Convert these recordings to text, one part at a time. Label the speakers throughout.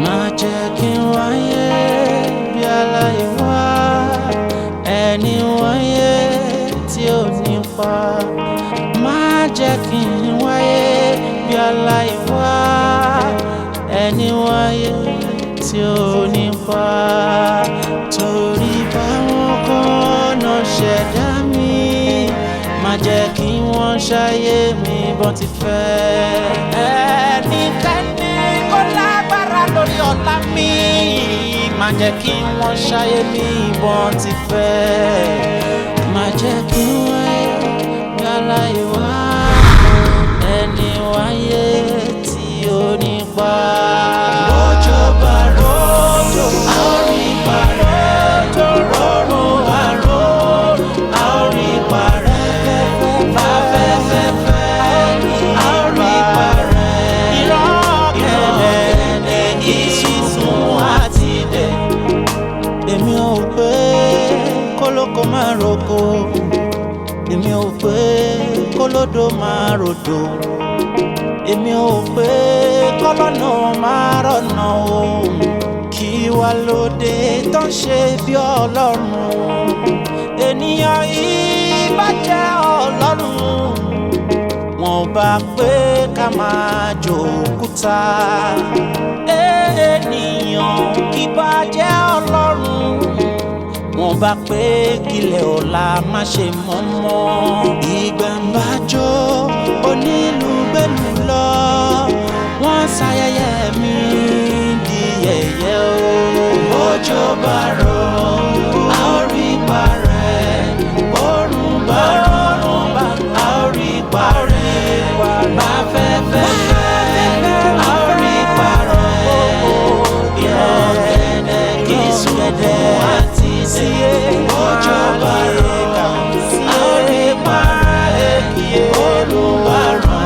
Speaker 1: má jẹ́ kí n wáyé bí aláìwá ẹni wáyé tí ò ní pa má jẹ́ kí n wáyé bí aláìwá ẹni wáyé tí ò ní pa torí báwọn kan náà ṣẹ̀dá mi má jẹ́ kí wọ́n ṣayé mi bọ́n ti fẹ́ ẹnikẹ́ni kó lágbára lórí ọ̀la mi má jẹ́ kí wọ́n ṣayé mi bọ́n ti fẹ́ má jẹ́ kí wọ́n yálà ìwà ẹni wáyé tí ó ní pa. Bọ́jọ́ bá rọ́jò a ó rí parẹ́ tó rọrùn àrò a ó rí parẹ́ bá fẹ́fẹ́ fẹ́ a ó rí parẹ́ ìrọ̀kẹ̀lẹ̀ ìṣùsùn àti dẹ̀. Èmi ò pé kólókó máa roko èmi ò pé kólódó máa rodò èmi ò pé kọ́lọ́nà máa rọ̀nà o kí wá lóde tó ń ṣe bí Ọlọ́run ènìyàn yìí bá jẹ́ Ọlọ́run wọn bá pé ká máa jòkúta ènìyàn kì bá jẹ́ Ọlọ́run wọn bá pé kílẹ̀ ọ̀la má ṣe mọ́ mọ́ ìgbà ń bá jó onílù gbẹ̀lú lọ wọ́n ṣayẹyẹ mi di yẹ̀yẹ́ o. Bọ́jọ́ bá rọ̀ a ó rí parẹ́ bọ́rùn bá rọ̀ a ó rí parẹ́ bá fẹ́fẹ́ a ó rí parẹ́ ìrọ̀gẹ̀dẹ̀ kì í sùn àti sí bọ́jọ́ bá rọ̀ a ó rí parẹ́ bọ́rùn bá rọ̀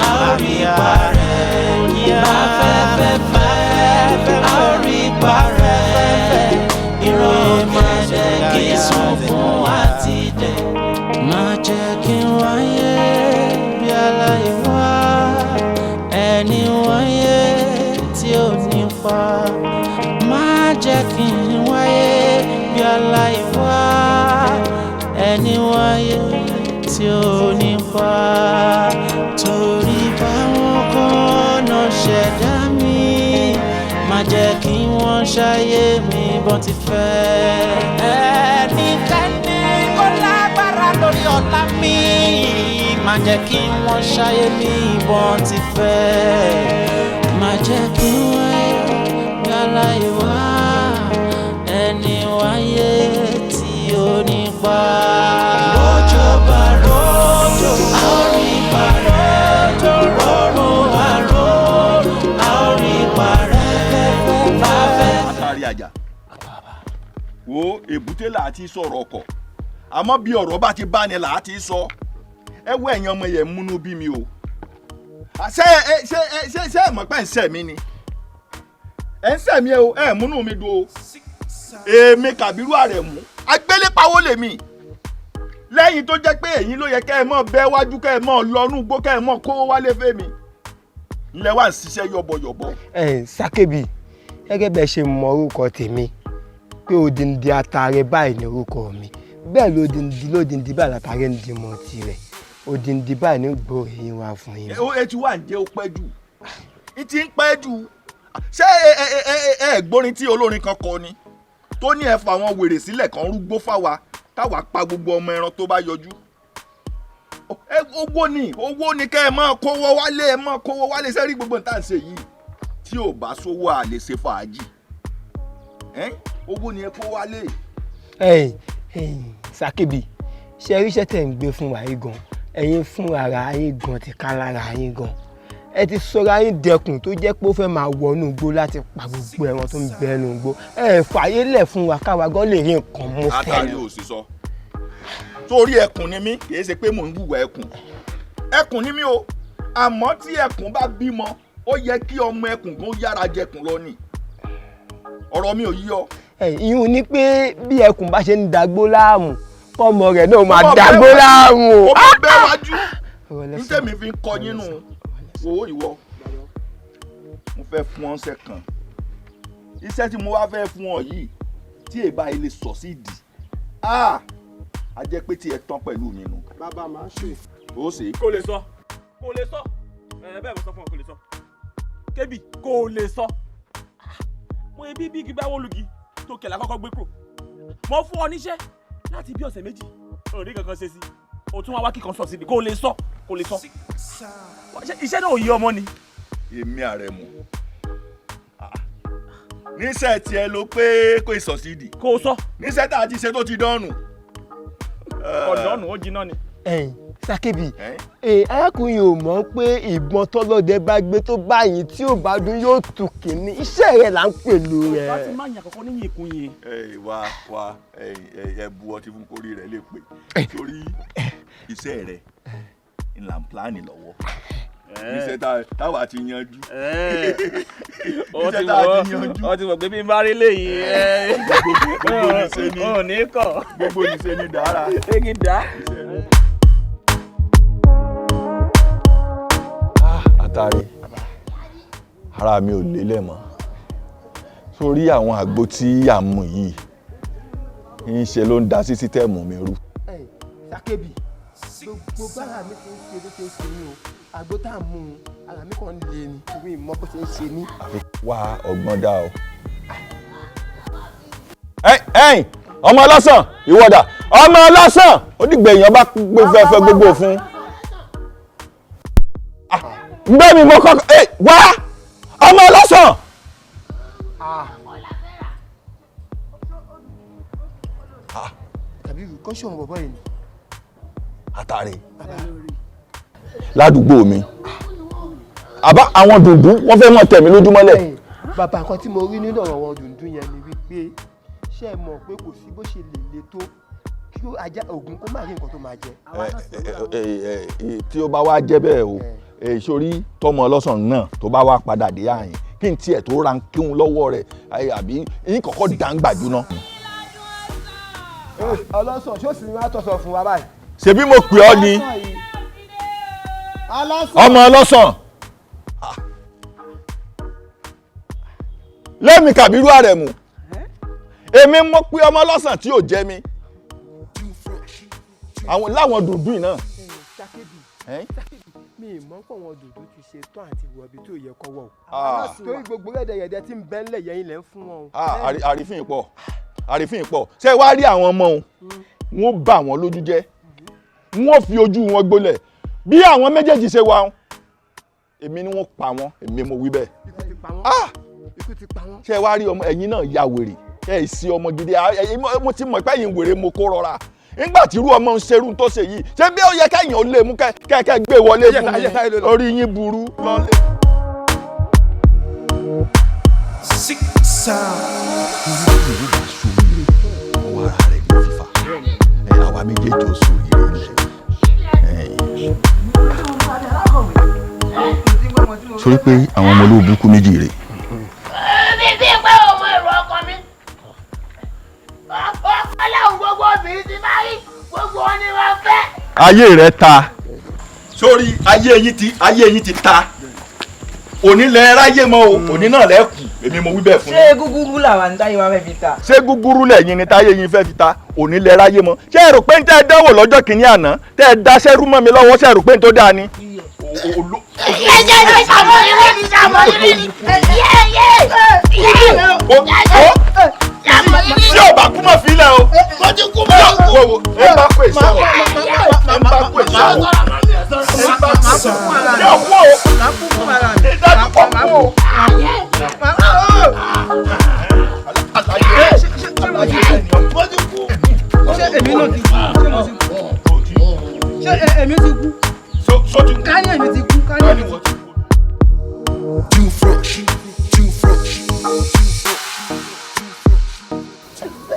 Speaker 1: a ó rí parẹ́ bá fẹ́fẹ́ a ó rí parẹ́ ìrọ̀gẹ̀dẹ̀ kì í sùn fún àti dẹ̀. Má jẹ́ kí n wáyé bí aláìwá ẹni wáyé tí ò ní pa má jẹ́ kí n wáyé bí aláìwá ẹni wáyé tí ò ní pa torí báwọn kan náà ṣẹ̀dá mi má jẹ́ kí wọ́n ṣayé mi bọ́n ti fẹ́ ẹnikẹ́ni kó lágbára lórí ọ̀la mi má jẹ́ kí wọ́n ṣayé mi bọ́n ti fẹ́ má jẹ́ kí wọ́n yálà ìwà ẹni wáyé tí ó ní pa. Bọ́jọ́ bá rọ́jò a ó rí parẹ́ tó rọrùn àrò a ó rí parẹ́ bá fẹ́.
Speaker 2: Àtàrí àjà wo èbúté là á ti sọ̀rọ̀ ọkọ̀ àmọ́ bí ọ̀rọ̀ bá ti bá ni là á ti sọ ẹ wọ ẹ̀yin ọmọ yẹn múnú bí mi o ṣé ẹ mọ̀ pé ń ṣẹ̀ mí ni ẹ ń ṣẹ̀ mí o ẹ múnú mi dùn o èmi Kàbírù Àrẹ̀mú agbélépawó lèmi lẹ́yìn tó jẹ́ pé ẹ̀yin ló yẹ kẹ́ ẹ mọ̀ bẹ́ wájú kẹ́ ẹ mọ̀ lọ́nú gbó kẹ́ ẹ mọ̀ kówó wálé fẹ́mi ilẹ̀ wa ń ṣiṣẹ́ yọ̀bọ̀yọ̀bọ̀.
Speaker 3: Sákèbí gẹ́gẹ́ bẹ́ẹ̀ ṣe mọ orúkọ tèmi pé odindi atare báyìí ní orúkọ mi bẹ́ẹ̀ lódindi báyìí látàrí ń dimọ̀ tirẹ̀ odindi báyìí ní gbòòrò yín wá fún yín.
Speaker 2: Etí wà ń jẹ́ ó pẹ́ jù ìtì ń pẹ́ jù ṣé ẹ gbórin tí olórin kan kọ ni tó ní ẹ fà àwọn wèrè sílẹ̀ kan rúgbó fáwa táwa pa gbogbo ọmọ ẹran tó bá yọjú. owó ni kẹ́ ẹ máa kówó wálé sẹ́rí gbogbo nǹkan ṣe yìí tí ò bá sówó à lè ṣe fàájì owó ni ẹ kó wálé.
Speaker 3: Sákèbí ṣe ríṣẹ́ tẹ̀ ń gbé fún wa yìí gan ẹ̀yin fún ara yín gan ti ká lára yín gan ẹ ti sọra yín dẹkùn tó jẹ́ pé ó fẹ́ máa wọnú igbó láti pa gbogbo ẹran tó ń bẹ ẹnu igbó fàyè lẹ̀ fún wa káwa gan lè rí nǹkan mú fẹ́.
Speaker 2: Àtàrí ò sì sọ torí ẹkùn ni mí kì í ṣe pé mò ń hùwà ẹkùn ni mí o àmọ́ tí ẹkùn bá bímọ ó yẹ kí ọmọ ẹkùn gan yára jẹkùn lọ ni ọ̀rọ̀ mi ò yí ọ.
Speaker 3: ìyún ni pé bí ẹkùn bá ṣe ń dagbó láàmú ọmọ rẹ̀ náà máa dagbó láàmú.
Speaker 2: ó máa bẹ́ wájú ní tèmi fi ń kọ yín nù owó ìwọ mo fẹ́ fún ọ́nṣẹ́ kan iṣẹ́ tí mo wá fẹ́ fún ọ yìí tí èbá ilé sọ sí ìdí a jẹ́ pé tí ẹ tán pẹ̀lú mi nù.
Speaker 4: bàbá máa ṣe.
Speaker 2: ó ṣe.
Speaker 5: kò lè sọ bẹ́ẹ̀ mo sọ fún ọ kò lè sọ kébì kò lè sọ mo ebi bí gbígbá wọlùgì tó kẹlẹ àkọ́kọ́ gbé kúrò mo fún ọ níṣẹ́ láti bí ọ̀sẹ̀ méjì òní kankan ṣe sí o tún wá kíkan sọ síbi kò lè sọ iṣẹ́ náà ò yí ọmọ ni.
Speaker 2: èmi Àrẹ̀mú níṣẹ́ tiẹ̀ ló pé kò ìsọ̀sídì.
Speaker 5: kò sọ.
Speaker 2: níṣẹ́ tá a ti ṣe tó ti dánù.
Speaker 5: ọ̀dọ́nù ó jiná ni.
Speaker 3: Sákébì arákùnrin ò mọ̀ pé ìbọn tọ́lọ́dẹ bá gbé tó báyìí tí ò bá dún yóò tù kìíní iṣẹ́ rẹ̀ là ń pèlú rẹ̀.
Speaker 5: láti má yàn àkọ́kọ́ níyìn ikùn yìí.
Speaker 2: wá ẹ bu ọtí fún kórìí rẹ lè pè torí iṣẹ́ rẹ̀ ńlá ń pílánì lọ́wọ́ iṣẹ́ táwa ti yanjú. iṣẹ́ táwa ti yanjú.
Speaker 5: ó ti mọ̀ pé bí n bá rí léyìí ò ní kọ̀.
Speaker 2: gbogbo ìṣe ni dára.
Speaker 5: egi dá.
Speaker 2: Àtàrí ara mi ò lélẹ̀ mọ́ sórí àwọn àgbo tí à ń mu yìí ń ṣe ló ń da sí sítẹ́ẹ̀mù mi rú.
Speaker 3: Sákébì gbogbo bára mi ti ń ṣe ló ṣe ń ṣe ní o àgbo tá à ń mú un ara mi kàn ń le ni torí ìmọ̀ bó ṣe ń ṣe ní.
Speaker 2: wá ọgbọ́n dá o. ẹ̀yin ọmọ ọlọ́sàn ìwọ́dà ọmọ ọlọ́sàn ó dìgbà èèyàn bá gbé fẹ́fẹ́ gbogbo fún. gbé mi mo kọ́kọ́ wá ọmọ ọlọ́sàn.
Speaker 3: tàbí kọ́ ṣòwò bọ̀bọ̀ yìí ni.
Speaker 2: Àtàrí ládùúgbò mi àbá àwọn dùndún wọ́n fẹ́ mọ̀ tẹ̀mí lójúmọ́lẹ̀.
Speaker 3: bàbá nǹkan tí mo rí nínú ọ̀rọ̀ wọn dùndún yẹn ni wípé ṣé ẹ mọ̀ pé kò sí bó ṣe lè le tó kí ajá ògùn kó má rí nǹkan tó máa jẹ.
Speaker 2: tí ó bá wá jẹ́ bẹ́ẹ̀ o sórí tọmọ ọlọ́sàn náà tó bá wá padà dé àyìn kí n tiẹ̀ tó ra kíhun lọ́wọ́ rẹ̀ àbí yín kọ́kọ́ dàǹgbà jóná.
Speaker 3: ọlọ́sàn ṣó sì ní wàá tọ̀sọ̀ fún wa báyìí.
Speaker 2: ṣebí mo pè ọ́ ni ọmọ ọlọ́sàn lẹ́mi Kàbírú Àrẹ̀mú èmi mo pè ọmọ ọlọ́sàn tí ò jẹ́ mi àwọn láwọn dùndún náà.
Speaker 3: mi ì mọ̀ pé wọn dùndún ti ṣe tán àti wọ̀bí tó yẹ kọ́wọ́ o torí gbogbo rẹ̀dẹ̀rẹ̀dẹ̀ tí ń bẹ ńlẹ̀ yẹn ilẹ̀ ń fún wọn o.
Speaker 2: àrífín pọ̀ ṣé wàá rí àwọn ọmọ òun wọn bà wọ́n lójú jẹ́ wọ́n fi ojú wọn gbolẹ̀ bí àwọn méjèèjì ṣe wà èmi ni wọ́n pa wọ́n èmi mo wí bẹ́ẹ̀.
Speaker 3: ikú ti pa wọ́n.
Speaker 2: ṣé wàá rí ọmọ ẹ̀yin náà ya wèrè ẹ̀ sí ọmọ gidi mo ti mọ̀ pé ẹ̀yin wèrè mo kó rọra nígbà tí irú ọmọ ń ṣerú tó ṣe yìí ṣé bí ó yẹ kẹ́yìn ó lè mú kẹ́kẹ́ gbé wọlé fún mi orí yín burú lọ́lé. ọwọ́ ara rẹ̀ ní fífa àwa méjèèjì ó sùn yìí sórí pé àwọn ọmọ olóògùn kú méjì rè.
Speaker 6: bíbí pé òun èrò ọkọ mi ọlọ́run gbogbo obìnrin ti máa rí gbogbo wọn ni wọ́n fẹ́.
Speaker 2: ayé rẹ ta sórí ayé yín ti ta òní lẹ ráyè mọ o òní náà lẹ kù èmi mo wí bẹ́ẹ̀ fún
Speaker 7: yín. ṣé gúgúrú làwọn ń táyé wa fẹ́ fi ta.
Speaker 2: ṣé gúgúrú lẹ́yìn ni táyé yín fẹ́ fi ta òní lẹ ráyè mọ ṣé ẹ rò pé ń tẹ́ ẹ dánwò lọ́jọ́ kìíní àná tẹ́ ẹ daṣẹ́ rú mọ́ mi lọ́wọ́ ṣé ẹ rò pé ń tó dáa ni.
Speaker 6: ẹ̀jẹ̀ ló ṣàmọ́yìnrí ni ṣàmọ́yìnrí ni
Speaker 2: tí o bá kú mọ́ filẹ̀ o.
Speaker 6: mo ti kú mọ́ o.
Speaker 2: ẹ bá pè sọ̀rọ̀ ẹ bá pè sọ̀rọ̀ yóò kú o ìdájú kọ̀ kú o.
Speaker 6: mo ti kú.
Speaker 7: ṣé èmi náà ti kú ṣé èmi ti kú ká ní èmi ti kú ká ní èmi ti kú.
Speaker 8: Too fresh.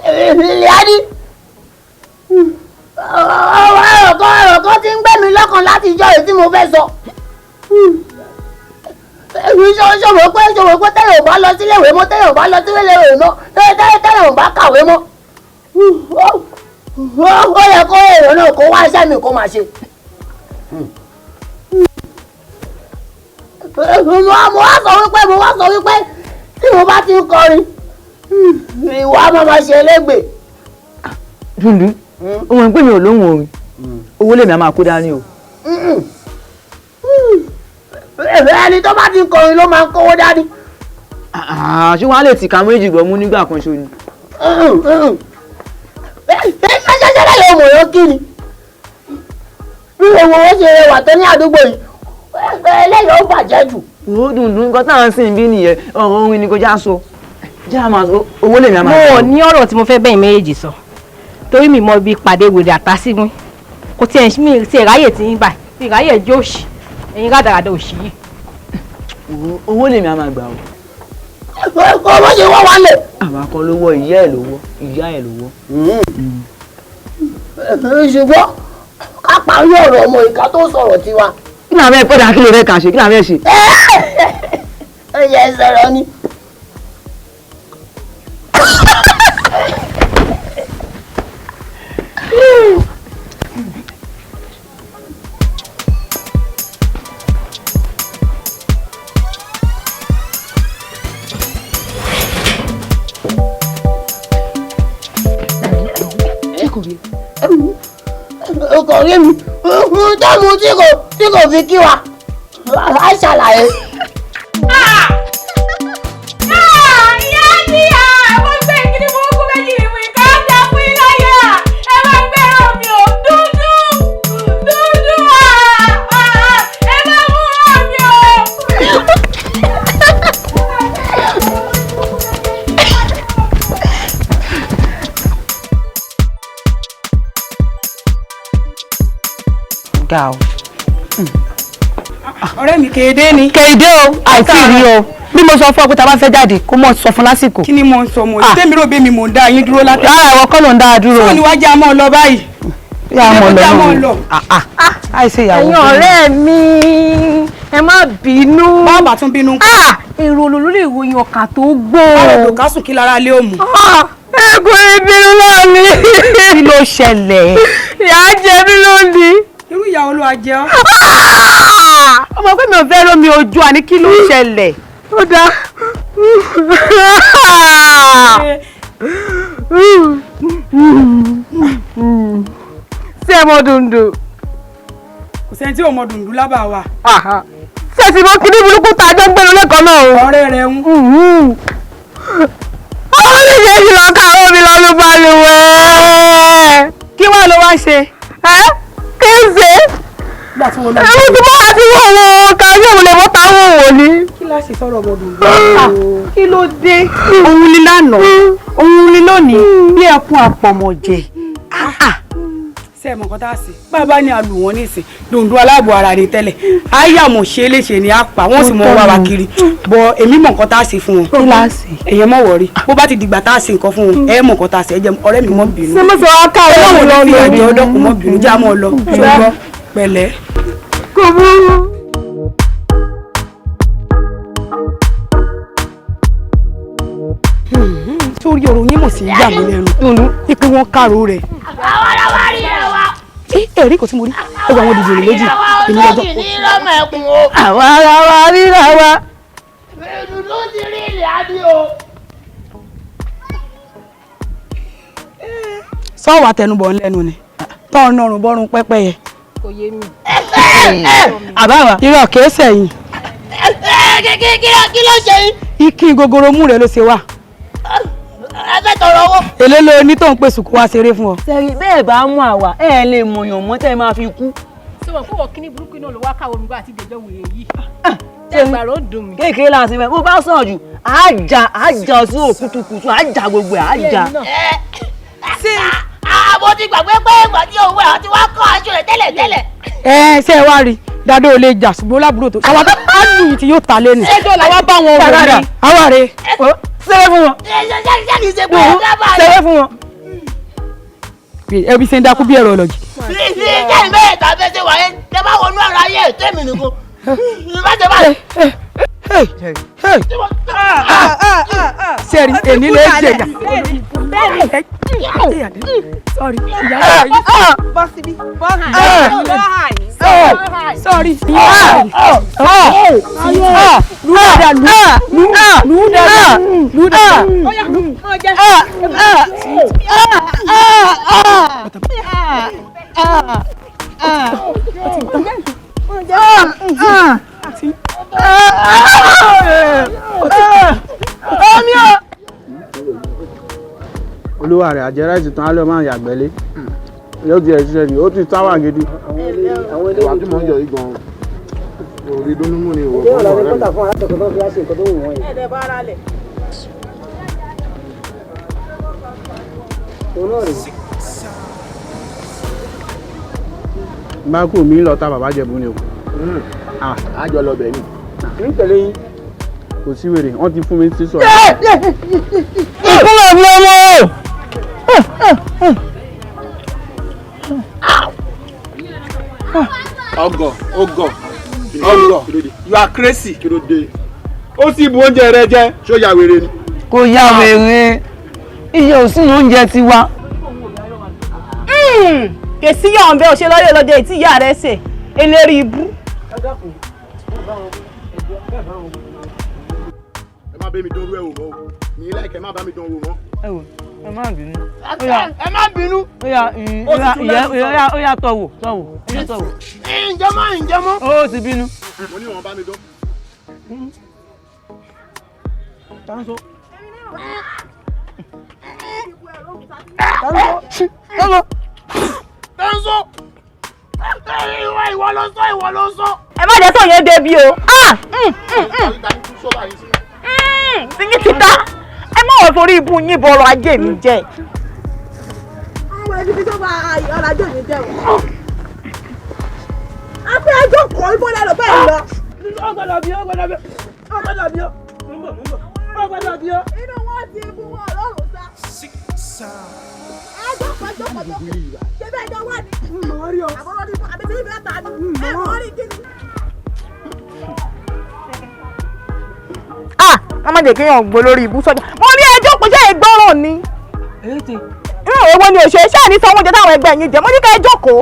Speaker 6: Ìyáàdí ọ̀rọ̀ kan ti ń gbé mi lọ́kàn láti ìjọ èyí tí mo fẹ́ sọ. Èmi ṣòwò pé tẹ́lẹ̀ ò bá lọ síléèwé mọ́ tẹ́lẹ̀ ò bá lọ síléèwé mọ́ tẹ́lẹ̀ ò bá kàwé mọ́. Ó yẹ kó èrò náà kó wá iṣẹ́ mi kó máa ṣe. Mo wá sọ wípé tí mo bá ti ń kọrin ìwà máa ṣe elégbè.
Speaker 4: Dundun ọmọ ìpín mi ò lóhùn orin owó lèmi a máa kó dání o.
Speaker 6: ẹni tó bá ti ń kọrin ló máa ń kówó dání.
Speaker 4: ṣé wọ́n á lè tìka méjì gbọ́ mú nígbà kan ṣo ni.
Speaker 6: ṣẹ́ṣẹ́ṣẹ́ lẹ́yìn ọmọ yóò kí ni bí owó ṣe wà tó ní àdúgbò yìí eléyìí ó bàjẹ́ jù.
Speaker 4: Wo Dundun nǹkan táwọn sì ń bí nìyẹn ọ̀rọ̀ orin ni kò já so já máa so owó lèmi a máa.
Speaker 9: mo ní ọ̀rọ̀ tí mo fẹ́ bẹ́yìn méjèèjì sọ torí mi mọ bí pàdé wèrè àtàsíwín kò tiẹ̀ mi ti ráyè tí ń bà tí ráyè jẹ́ òṣì ẹ̀yin rádaràdà òṣì yìí.
Speaker 4: owó lèmi a máa gbà o.
Speaker 6: kò bó ṣe wọ́n wá lè.
Speaker 4: àwọn akọ ló wọ ìyá ẹ̀ ló wọ ìyá ẹ̀ ló wọ.
Speaker 6: ṣùgbọ́n ká parí ọ̀rọ̀ ọmọ ìka tó sọ̀rọ̀ tiwa.
Speaker 4: kí làwọn ẹ̀ pẹ́ dà kí ló fẹ́ kàn ṣe kí làwọn ẹ̀ ṣe.
Speaker 6: ó yẹ sọ̀rọ̀ ni. ọkọ̀ rí mi dáàmú tí kò fi kí wa á ṣàlàyé.
Speaker 10: ìyá ni àwọn gbé ìkíni burúkú méjì ìwé ká jà fún iláyà ẹ máa gbé omi ò dúdú ẹ máa mú omi ò.
Speaker 9: ga o.
Speaker 7: ọ̀rẹ́ mi kéde ni.
Speaker 9: kéde o àìtí rí o bí mo sọ fún ọ pé tá a bá fẹ́ jáde kó mọ̀ sọ fún lásìkò.
Speaker 7: kí ni mo ń sọ mo tẹ́mi rò bí mi mò ń dá yín dúró látẹ̀.
Speaker 9: rárá ìwọ kọ́ ló ń dá a dúró.
Speaker 7: sọ ni wàá jẹ́ àmọ́ lọ báyìí.
Speaker 9: yà á mọ̀ lọ. àìsí ìyàwó. ẹ̀yin ọ̀rẹ́ mi ẹ má bínú.
Speaker 7: bàbá tún bínú.
Speaker 9: èrò olórí ìròyìn ọkà tó gbó.
Speaker 7: báwo ká sùn kí lára lé òmù.
Speaker 9: ẹ̀gbọ́n ìbínú náà ni. kí ló ṣẹlẹ̀. ìyá jẹ mí lónìí.
Speaker 7: irú ìyàwó ló wá jẹ ọ́.
Speaker 9: ọmọ pé mi ò fẹ́ rómi ojú àní kí ló ṣẹlẹ̀. ó dáa. ṣé ẹ mọ Dundun.
Speaker 7: kò sẹ́ni tí ò mọ Dundun lábàá wa.
Speaker 9: ṣé ti mọ kíní burúkú tá a jọ ń gbẹ́nu lẹ́kọ̀ọ́ náà o.
Speaker 7: ọ̀rẹ́ rẹ̀ ń.
Speaker 9: àwọn oníṣẹ́jú lọ káwọ́ mi lọ́lú balùwẹ̀. kí wàá ló wá ṣe. kí n ṣe. ẹ̀rù tí mo wá ti wọ̀ wọ́n ká yóò lè mọ́ táwọn wò ní.
Speaker 7: kí láṣẹ sọ̀rọ̀ ọmọ Dundun.
Speaker 9: kí ló dé. òun ni lánàá òun ni lónìí bí ẹkún àpọ̀mọ̀jẹ̀.
Speaker 7: ṣé ẹ mọ̀ nǹkan tá a ṣe bàbá ní alù wọn nísìn Dundun aláàbò ara rẹ̀ tẹ́lẹ̀ àyàmọ̀ ṣe é léṣe ni a pa wọ́n sì mọ̀ wá wa kiri bọ̀ èmi mọ̀ nǹkan tá a ṣe fún wọn.
Speaker 9: kíláàsì.
Speaker 7: èyàn mọ̀ wọ̀rí bó bá ti dìgbà tá a ṣe nǹkan fún wọn ẹ mọ̀ nǹkan tá a ṣe ẹ jẹ́ ọ̀rẹ́ mi mọ̀ bínú.
Speaker 9: ṣé mo sọ wá káwé
Speaker 7: ọlọ́run ló fi ẹ̀jẹ̀ ọdọ́kùn mọ̀ bínú já mọ́ ọ lọ ṣùgbọ́n pẹ̀lẹ́.
Speaker 9: kò burú.
Speaker 7: sórí ọ̀rọ̀ yín mọ̀ sí yà mí lẹ́nu Dundun ipe wọn kárò rẹ̀.
Speaker 6: àwọn ọlọ́wọ́ rí ẹ wá.
Speaker 7: ẹ̀rí kò tí mo rí ó wà àwọn òdìbò rẹ̀ méjì èmi lọ́jọ́.
Speaker 6: ní lọ́mọ ẹkùn o.
Speaker 9: àwa ara wa ríra wa.
Speaker 6: Dundun ti rí ilẹ̀ adé o.
Speaker 7: sọ́wọ́ àtẹnubọ̀ ńlẹ́nu ni tọ́ọ̀nù ọ̀rùn bọ́rùn pẹ́pẹ́yẹ.
Speaker 9: kò yé mi.
Speaker 7: àbáwá irọ́ kìí sẹ́yìn.
Speaker 6: kí ló ṣe yín.
Speaker 7: ikí gogoro mú rẹ̀ ló ṣe wà.
Speaker 6: ẹ fẹ́ tọrọ owó.
Speaker 7: èlé ló ní tó ń pèsè kó wá ṣeré fún ọ.
Speaker 4: sẹ́rí bẹ́ẹ̀ bá mú àwa ẹ̀ lè mọ̀yàn mọ́ tẹ́ ẹ máa fi kú.
Speaker 9: ṣé wọn kó wọ kíní burúkú náà ló wá káwọn omi bá àti ìdèjọ́ wèrè yìí. ẹgbàá ló dùn mí.
Speaker 4: kéèké láti fẹ́ bó bá sàn jù àjà sí òkútukùtù àjà gbogbo ẹ̀ àjà.
Speaker 6: mo ti gbàgbé pé ìgbà tí òun ẹ̀ àti wá kọ́ aṣọ rẹ̀ tẹ́lẹ̀.
Speaker 7: ṣé ẹ wá rí dádó ò lè jà ṣùgbọ́n lábúrò tó àwọn àdùn tí yóò ta lé ni.
Speaker 9: ẹjọ́ làwọn bá wọn wò ní.
Speaker 7: àwa rè sẹ́wẹ́ fún wọn.
Speaker 6: ṣé kìí ṣe pé ẹ dábàá rẹ̀.
Speaker 7: sẹ́wẹ́ fún wọn. ẹbí ṣe ń dákú bí ẹ̀rọ ọlọ́jì.
Speaker 6: ní jẹ́ ìbéèrè tàbí ṣe wáyé tẹ bá wọnú ọ̀rọ̀ ayé ètò èmi nìkan. má ṣe báyìí.
Speaker 7: sẹ́ẹ̀rì èmi lè jẹ̀yà. Sorry. Sorry.
Speaker 11: olúwa rẹ̀ àjẹrà ìsìtàn alẹ́ máa ń yàgbẹ́lé yóò di ẹ̀ṣiṣẹ́ ni ó ti táwà gidi.
Speaker 12: àwọn ilé ìwà tí mò ń jọ yìí gan-an orí dúnú mú ni ìwọ
Speaker 6: fún ọ̀rẹ́ mi. kọ́tà fún alátọ̀kọ́ tó fi wá sí nǹkan tó wù wọ́n yìí.
Speaker 7: ẹ̀ẹ́dẹ̀ bá ara lẹ̀.
Speaker 6: òun náà rèé.
Speaker 11: bá kú mi lọ ta bàbá jẹ̀bú ni o.
Speaker 12: àjọ lọ bẹ̀ ni.
Speaker 6: ń tẹ̀lé yín.
Speaker 11: kò sí wèrè wọ́n ti fún mi sí sọ.
Speaker 9: ìkúnlẹ̀ mi ọmọ.
Speaker 11: ọgọ you are crazy. ó sì bu oúnjẹ rẹ jẹ.
Speaker 12: ṣó ya wèrè ni.
Speaker 9: kò ya wèrè iye òsín oúnjẹ ti wá.
Speaker 7: kèsì yọ̀ ọ̀nbẹ òṣèlú lọ́dẹ tí ìyá rẹ̀ ṣe eléri ibú.
Speaker 12: ẹ má bẹ́ mi dánwó ẹ̀ wò mọ́ o mi láìkẹ́ má bá mi dánwó mọ́.
Speaker 9: ẹ má bínú.
Speaker 6: ẹ má bínú.
Speaker 9: ó yá tọ̀wò.
Speaker 6: ǹjẹ́ mọ́.
Speaker 9: ó ti bínú.
Speaker 12: mo ní wọn bá mi dán.
Speaker 6: Tanso. Ìwọ ló sọ.
Speaker 7: ẹ má jẹ́ sọ̀yẹ́ débi o. Tíyín ti dá ẹ má wọ̀ sórí ibú yín bọ̀rọ̀ ajé mi jẹ́.
Speaker 10: ọmọ ẹni bí tó bá ọ̀rọ̀ ajé mi jẹ́ o. a fẹ́ ẹjọ́ kọ́ ibò lẹ́nu bẹ́ẹ̀ lọ. ọgbọ́dọ̀ bí ó. inú wọn ti bú wọn lọ́rùn sá. ẹjọ́ kọ́. ṣé bẹ́ẹ̀ jọ wà ní. àbúrò ní àbí tí ìbẹ́ ta ni. ẹ mọ̀ rí kí ni.
Speaker 7: wọ́n má jẹ́ kí èèyàn gbó lórí ibú sọ́jà. mo ní ẹjọ́ kò jẹ́ ìgbọ́ràn ni. irú èwo ni òṣèré ṣáà ní sanwó oúnjẹ táwọn ẹgbẹ́ yín jẹ mo ní ká ẹ jókòó.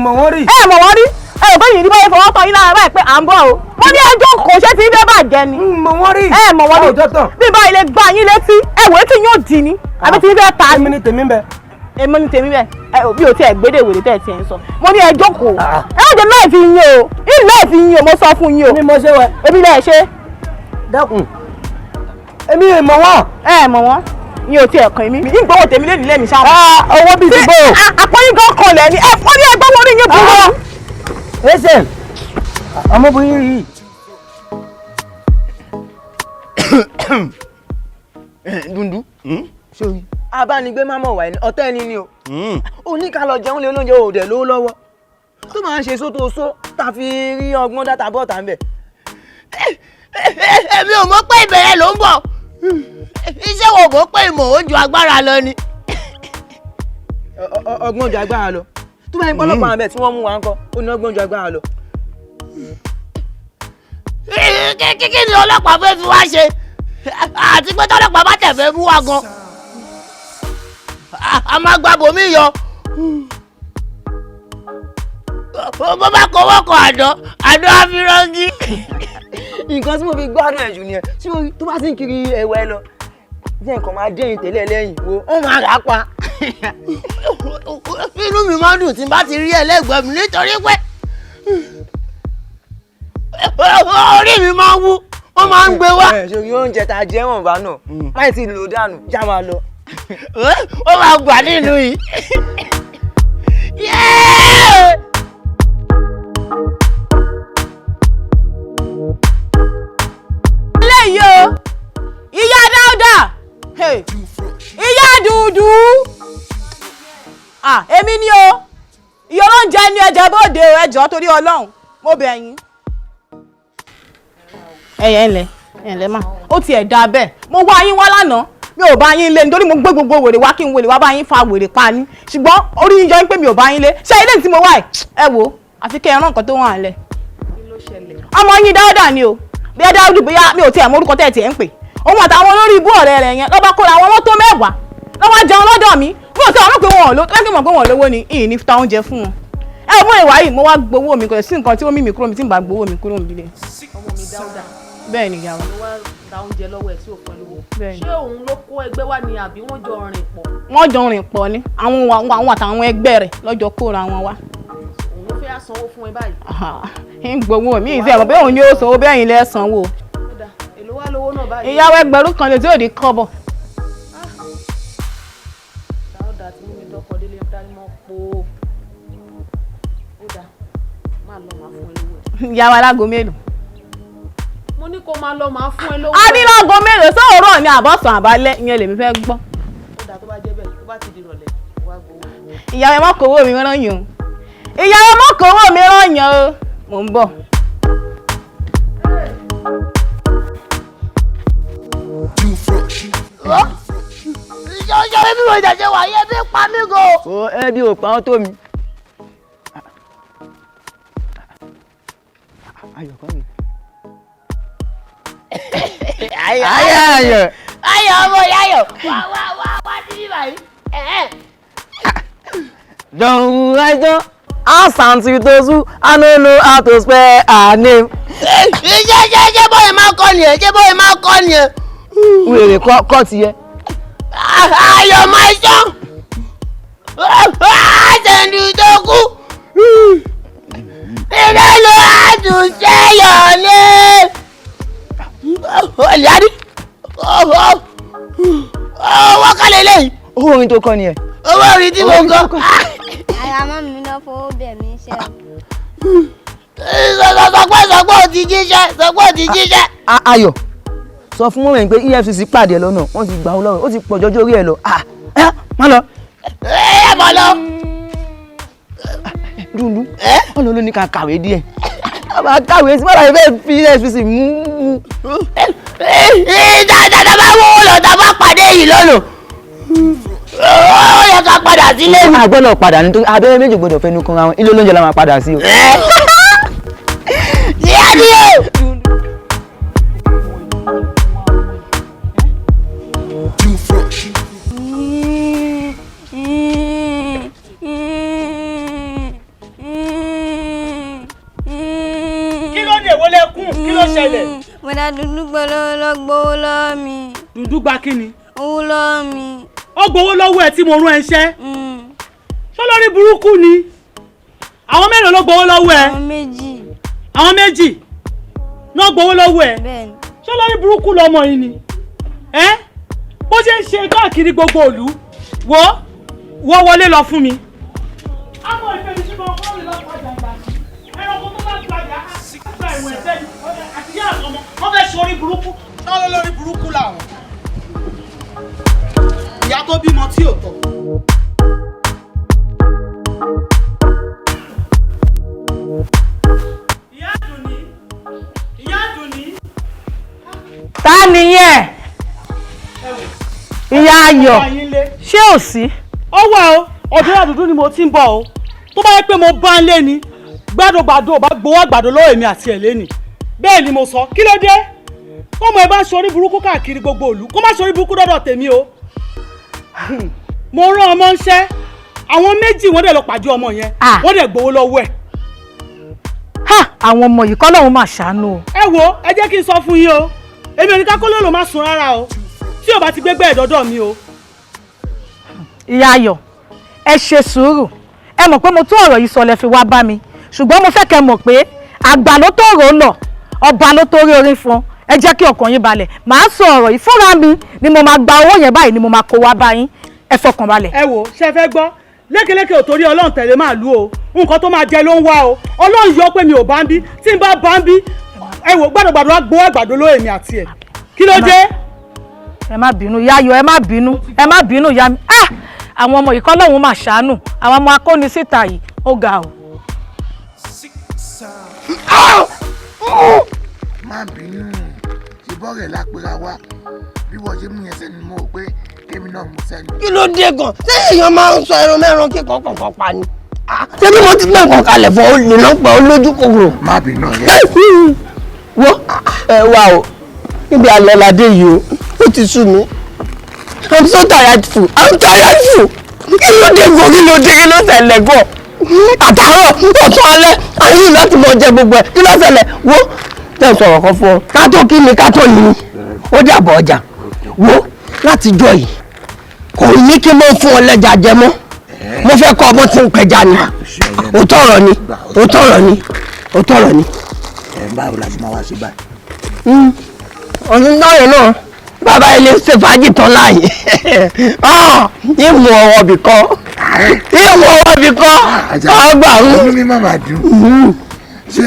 Speaker 9: mọ̀ wọ́n rí.
Speaker 7: ẹ mọ̀ wọ́n rí ẹ ò bẹ́yìn ní báyìí fọwọ́ tọ́ yín lára báyìí pé à ń bọ̀ o. mo ní ẹ jókòó ṣé ti ibẹ̀ bàjẹ́ ni.
Speaker 9: mọ̀ wọ́n rí.
Speaker 7: ẹ mọ̀ wọ́n rí bí báyìí lè gbá yín létí ẹ wò ó tí yóò dì ní àbí tí ibẹ̀ ta ni.
Speaker 9: èmi ni tèmi bẹ.
Speaker 7: èmi ni tèmi bẹ ẹ bí o tiẹ̀ gbédè wèrè tẹ̀ tiẹ̀ ń sọ. mo ní ẹ jókòó ẹ ó jẹ láì fi yín o ìlú láì fi yín o mo sọ fún yín o.
Speaker 9: èmi mo ṣe wẹ.
Speaker 7: èmi lẹ ṣe.
Speaker 9: dákun èmi ò mọ̀ wọ́n.
Speaker 7: ẹ mọ̀ wọ́n ní o tiẹ̀ kàn mí ìgbọ́wọ́ tèmi lé nílé mi ṣáà.
Speaker 9: owó bíi ti bò.
Speaker 7: àpọ́yìn gan kan lẹ̀ ni ẹ fọ́ ní ẹgbẹ́ wọn rí yín búrọ́.
Speaker 9: ẹsẹ̀ ọmọbìnrin yìí.
Speaker 3: Dundun sórí abánigbé má mọ̀ wá ẹni ọ̀tọ̀ ẹni ni o oníkàlọ̀ jẹun lé olóúnjẹ òòdẹ̀ lówó lọ́wọ́ tó máa ń ṣe sótó só tá a fi rí ọgbọ́n dátà bọ́ọ̀tà ń bẹ̀.
Speaker 6: èmi ò mọ̀ pé ìbẹ̀rẹ̀ ló ń bọ̀ iṣẹ́ wo mọ̀ pé ìmọ̀ ó ju agbára lọ ni.
Speaker 3: ọgbọ́n ju agbára lọ tó bá ń pọ́ ọlọ́pàá àmì tí wọ́n mú wa ń kọ́ ó ní ọgbọ́n ju agbára lọ.
Speaker 6: kí ni ọlọ́pàá fẹ́ fi wá ṣe àti pé tọ́lọ́pàá bá tẹ̀ fẹ́ mú wa gan a máa gba bòmí yọ bó bá kọwọ́ kọ àdó àfirọ́ngí.
Speaker 3: nǹkan tí mo fi gbádùn ẹ̀ jù nìyẹn tí tó bá sì ń kiri ẹ̀wẹ̀ lọ jẹ́ nǹkan máa dẹ́yìn tẹ́lẹ̀ lẹ́yìn wo ó máa rà á pa.
Speaker 6: inú mi máa ń dùn tí n bá ti rí ẹlẹ́gbẹ̀ẹ́ mi nítorí pé orí mi máa ń wú ó máa ń gbé wá.
Speaker 3: ṣòrí oúnjẹ tá a jẹ́ wọ̀n bá náà láì tí lò dànù já máa lọ.
Speaker 6: ó máa gbà nínú yìí.
Speaker 7: eléyìí o ìyá Dáúdà ìyá dúdú èmi ni o ìyá oúnjẹ ni ẹjẹ bóde o ẹjọ torí Ọlọ́run mo bẹ̀ yín. ẹyẹ ńlẹ mà ó tiẹ̀ dá bẹ́ẹ̀ mo wá yín wá lánàá mi ò bá yín lé nítorí mo gbé gbogbo wèrè wá kí n wèrè wá bá yín fa wèrè pa ni ṣùgbọ́n orí yín jọ ń pè mí ò bá yín lé ṣé ilé tí mo wà ẹ wò àfi kẹ́ ẹ rán nǹkan tó wà lẹ̀. ọmọ yín Dáúdà ni o bí ẹ Dáúdù bóyá mi ò tiẹ̀ mọ orúkọ tẹ̀ tiẹ̀ ń pè òun àtàwọn olórí ibú ọ̀rẹ́ rẹ̀ yẹn lọ́ba kóra àwọn mọ́tò mẹ́wàá lọ́wọ́ jẹun lọ́dọ̀ mi bí o ti àwọn pé wọn ò lọ lẹ́gbẹ̀ẹ́ mọ̀ pé wọn ò lówó ni ìyìn ní ta oúnjẹ fún wọn. ẹ mọ ìwà yìí mo wá gbowó mi kò sí nǹkan tí ó mímì kúrò mi tí ń bá gbowó mi kúrò nílé.
Speaker 10: ọmọ mi Dáúdà
Speaker 7: bẹ́ẹ̀ ni ìyá wa.
Speaker 10: ló wá da oúnjẹ lọ́wọ́ ẹ̀ tí ò fún ẹ lówó.
Speaker 7: Bẹ́ẹ̀ ni.
Speaker 10: ṣé òun ló kó ẹgbẹ́ wá ni àbí wọ́n jọ rìn pọ̀?
Speaker 7: wọ́n jọ rìn pọ̀ ni àwọn àtàwọn ẹgbẹ́ rẹ̀ lọ́jọ́ kóra wọn wá.
Speaker 10: òun ló fẹ́ sanwó fún ẹ báyìí.
Speaker 7: ń gbowó mi ìṣe ẹ̀mọ́ bẹ́ẹ̀ òun yóò sanwó bẹ́ẹ̀ yín lẹ́ sanwó.
Speaker 10: èló wá lówó náà báyìí.
Speaker 7: ìyàwó ẹgbẹ̀rún kan lè tí ò ní kọ́bọ̀.
Speaker 10: dáúdà tí mímí dọ́kọ̀ délé dání mọ́ po. ó dáa máa lọ máa fún ẹ lówó.
Speaker 7: ìyàwó alágo mélòó.
Speaker 10: mo ní kó máa lọ máa fún ẹ lówó.
Speaker 7: a ní lágo mélòó sóòrọ̀ ni àbọ̀sán àbálẹ̀ ìyẹn lèmi fẹ́ gbọ́.
Speaker 10: ó dáa tó bá jẹ́ bẹ́ẹ̀ tó bá ti di ìrọ̀lẹ́ wá gbowó.
Speaker 7: ìyàwó ẹ má kówó mi rán yàn o. ìyàwó ẹ má kówó mi rán yàn o. mò ń bọ̀.
Speaker 6: ìjọ bí mo jẹjẹ wà yẹ bí pa mí go.
Speaker 4: o ẹbí ò pa ọ́ tó mi. ayọ̀ kọ́ mi.
Speaker 6: ayọ̀ ọmọ yayọ̀ wá sí bí báyìí.
Speaker 4: Don't write down answer to those who I don't know how to spell her name.
Speaker 6: Ṣé bóyá máa kọ́ nìyẹn? Ṣé bóyá máa kọ́ nìyẹn?
Speaker 4: Wèrè kọ́ ti yẹ.
Speaker 6: Ayọ̀ máa ṣọ́. Àtẹ̀ndù tó kú. Ilé ló àtúnṣe yọ̀ ní. Olùyàdí. Owó kọ́lé lẹ́yìn.
Speaker 4: Owó orin tó kọ́ nìyẹn.
Speaker 6: Owó orin tí mo kọ́.
Speaker 13: Àyà mọ́ mi lọ fowó bẹ̀ mí ṣe.
Speaker 6: Sọ̀pọ̀ ò ti jíṣẹ́.
Speaker 4: Ayọ̀ sọ fún mọ́mọ́ ẹ̀ pé EFCC pàdé ẹ lọ́nà wọ́n ti gbà ó lọ́wọ́ ó ti pọ̀ jọjọ́ orí ẹ lọ. Má lọ.
Speaker 6: Ẹ mọ̀ lọ.
Speaker 4: Dundun ọ̀nà ló ní ká kàwé díẹ̀. Bàbá kàwé sí bàbá ìfẹ́ fi EFCC mú.
Speaker 6: Dáadáa bá wọ́n lọ tá a bá pàdé yìí lọ́nà. Ó yẹ ká padà sílé mi.
Speaker 4: A gbọ́dọ̀ padà nítorí abẹ́rẹ́ méjì gbọ́dọ̀ fẹnu kan ra wọn ilé olóúnjẹ la máa padà sí o.
Speaker 6: Ìyá ni o.
Speaker 5: Kí ló dé wọlé kún? Kí ló ṣẹlẹ̀?
Speaker 13: Bọ̀dá dúdú gbowó lọ́wọ́ mi.
Speaker 5: Dúdú gba kí ni?
Speaker 13: Owó lọ́wọ́ mi.
Speaker 5: Ó gbowó lọ́wọ́ ẹ tí mo rán ẹ ṣẹ́. Ṣé lórí burúkú ni? Àwọn mélòó ló gbowó lọ́wọ́ ẹ? Àwọn méjì náà gbowó lọ́wọ́ ẹ. Ṣé lórí burúkú lọmọ yìí ni? Bó ṣe ń ṣe káàkiri gbogbo ìlú wo wọlé lọ fún mi. Àmọ́ ìfẹ́ mi tí mo kọ́ mi lọ́pọ̀ jàǹgbà sí. Ẹranko tó bá gbàgbà àgbà ìwọ̀n ẹ̀sẹ̀ àti yá àtọmọ wọ́n fẹ́ sọrí burúkú. Ṣé lórí burúkú làwọn? Ìyá tó bímọ tí ò tọ́. Ìyá Àdùnní.
Speaker 9: Ta nìyẹn? Ìyá Ayọ̀. Ṣé ò sí?
Speaker 5: Ó wà o, ọ̀dọ̀ àdúdú ni mo ti ń bọ̀ o. Tó bá yẹ pé mo bá ń lé ni, gbàdógbàdó bá gbowó àgbàdo lọ́wọ́ èmi àti ẹ̀ lẹ́nì. Bẹ́ẹ̀ ni mo sọ, kí ló dé? Kọ́mọ ẹ bá ń sọrí burúkú káàkiri gbogbo ìlú, kó má sọrí burúkú dọ́dọ̀ tèmi o. Mo rán ọmọ ń ṣẹ́, àwọn méjì wọ́n dẹ̀ lọ pàdé ọmọ yẹn, wọ́n dẹ̀ gbowó lọ́wọ́ ẹ̀.
Speaker 9: Àwọn ọmọ yìí kọ́lọ́hún máa ṣàánú o.
Speaker 5: Ẹ wo, ẹ jẹ́ kí n sọ fún yín o. Èmi ò ní ká kó lóòlò má sùn rárá o. Tí ò bá ti gbégbé ẹ̀ dọ́dọ̀ mi o.
Speaker 9: Ìyá Ayọ̀, ẹ ṣe sùúrù. Ẹ mọ̀ pé mo tún ọ̀rọ̀ yìí sọ lẹ fi wá bá mi. Ṣùgbọ́n mo fẹ́ kẹ́ mọ̀ pé àgbà ló tó rò ó lọ, ọba ló tó rí orí fún. Ẹ jẹ́ kí ọkàn yín balẹ̀. Màá sọ ọ̀rọ̀ yìí fúnra mi ni mo máa gba owó yẹn báyìí ni mo máa kó wá bá yín. Ẹ fọkàn balẹ̀.
Speaker 5: Ẹ wo, ṣe fẹ́ gbọ́? Lékeléke ò torí Ọlọ́run tẹ̀lé màálù o. Nǹkan tó máa jẹ ló ń wá o. Ọlọ́run yọ pé mi ò bá ń bí. Tí n bá bá ń bí, ẹ wò gbàdúgbàdú wá gbowó àgbàdo ló èmi àti ẹ̀. Kí ló dé?
Speaker 9: Ẹ má bínú Ìyá Ayọ̀, ẹ má bínú. Ẹ má bínú ìyá mi. Àwọn ọmọ yìí kọ́lọ́hún máa ṣàánú. Àwọn ọmọ akóni síta yìí ó ga o.
Speaker 12: Má bínú, ṣe bọ́ọ̀rẹ̀ lápẹ́ra wa. Bí wọ́n ṣe mú yẹn sẹ́ni mo rò pé kémi náà mú sẹ́ni.
Speaker 6: Kí ló dé gan? Ṣé èèyàn máa ń sọ ẹran mẹ́ran kíkan kọ̀ọ̀kan pa ni? Ṣé bí mo ti gbé nǹkan kalẹ̀ fún olè náà pẹ̀ olójú kòkòrò?
Speaker 12: Má bínú ọ̀rẹ́.
Speaker 6: Wo wá o, níbi àlọ́ ládé yìí o, ó ti sú mi. I'm so tired. Kí ló dé gan? Kí ló ṣẹlẹ̀ gan? Àtàárọ̀ ọ̀tún alẹ́ ayé láti mọ jẹ gbogbo ẹ̀. Kí ló ṣẹlẹ̀? Wo tẹ́ sọ̀rọ̀ kan fún ọ ká tó kí ni ká tó ní ó dàbọ̀ ọjà wo láti jọ yìí kò ní kí mo fún ọ lẹ́jà jẹ mọ́ mo fẹ́ kọ́ ọmọ tí ń pẹja ni òótọ́ ọ̀rọ̀ ni òótọ́ ọ̀rọ̀ ni òótọ́ ọ̀rọ̀ ni.
Speaker 12: báwo la ṣe máa wá ṣe báyìí.
Speaker 6: ọdún náà bàbá ilé ṣe fàájì tán láàyè ìmú ọwọ́ bì kan ọgbà ń.
Speaker 12: inú mi máa dùn ṣé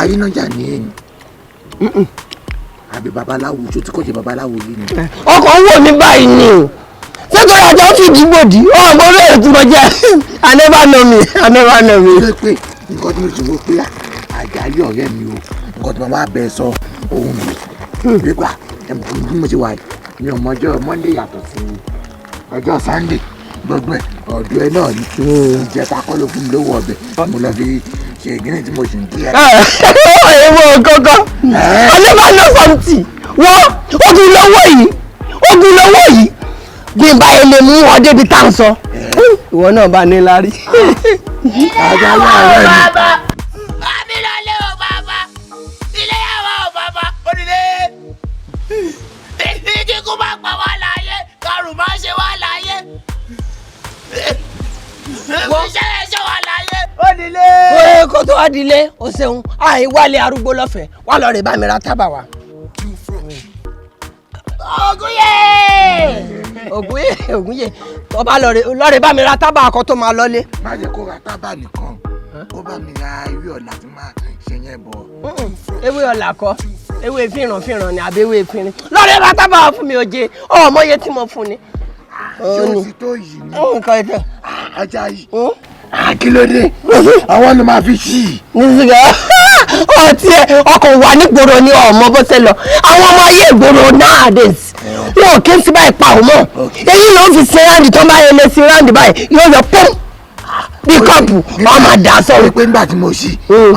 Speaker 12: ayínájà ní ẹ̀yìn àbí babaláwo tó ti kọ́ ṣe babaláwo yìí ni.
Speaker 6: ọkọ̀ ń wò mí báyìí ni sẹ́kọ̀ọ́ àjọ fìdí gbòdì ọmọ rẹ̀ tí mo jẹ́ I never know me.
Speaker 12: ṣé pé nǹkan tí mo ti wò pé Àjàyí ọ̀rẹ́ mi o nǹkan tí mo máa bẹ̀ sọ ohun mi nípa bí mo ṣe wà ní ọmọjọ́ Monday yàtọ̀ sí ọjọ́ Sunday gbogbo ẹ̀ ọ̀dọ̀ ẹ náà ní ìjẹta kọ́ ló fún mi lówó ọbẹ̀ mo lọ fi ṣe ìgbìnrin tí mo ṣì ń kí ẹ.
Speaker 6: èèwọ̀ kankan I never know something wọ́n ogun lọ́wọ́ yìí bí n bá yẹ lè mú ọ débi tá à ń sọ ìwọ náà bá ní lárí.
Speaker 12: Àjàyí ọ̀rẹ́ mi.
Speaker 1: Àmì lọlé o bàbá, ilé yàrá o bàbá, onílé. Kíkú máa pa wá láyé, karùn máa ṣe wá láyé. Ìṣẹ̀lẹ̀ ṣe wá láyé, onílé.
Speaker 6: Kó tó wá dilé o ṣeun àìwálé arúgbó lọ́fẹ̀ẹ́ wá lọ rè bá mi ra tábà wá. Ògúnyè tó bá lọ rè bá mi ra tábà akọ tó máa lọlé.
Speaker 12: má jẹ́ kó ra tábà nìkan kó bá mi ra ewé ọ̀la tí máa ṣe yẹn bọ̀.
Speaker 6: ewé ọ̀la kọ́ ewé fìràn ni àbí ewé fìrìn lọ rè ra tábà fún mi òjé ọmọ iye tí mo fún ni.
Speaker 12: ṣé o ti tó yìí ni.
Speaker 6: nǹkan ẹ̀tẹ̀.
Speaker 12: Àjàyí kí ló dé àwọn ló máa fi ṣí i.
Speaker 6: nísìnyí ọtí ẹ ọkọ̀ wà nígboro ní ọmọ bó ṣe lọ àwọn ọmọ ayé ìgboro nowadays wọn ò kí n sí báyìí pa òun mọ́ èyí ló ń fi ṣe ráǹdì tó bá yẹ lé sí ráǹdì báyìí yóò yọ pọ́n bí kọ́ọ̀pù wọn máa dà sọ.
Speaker 12: pé nígbà tí mo ṣí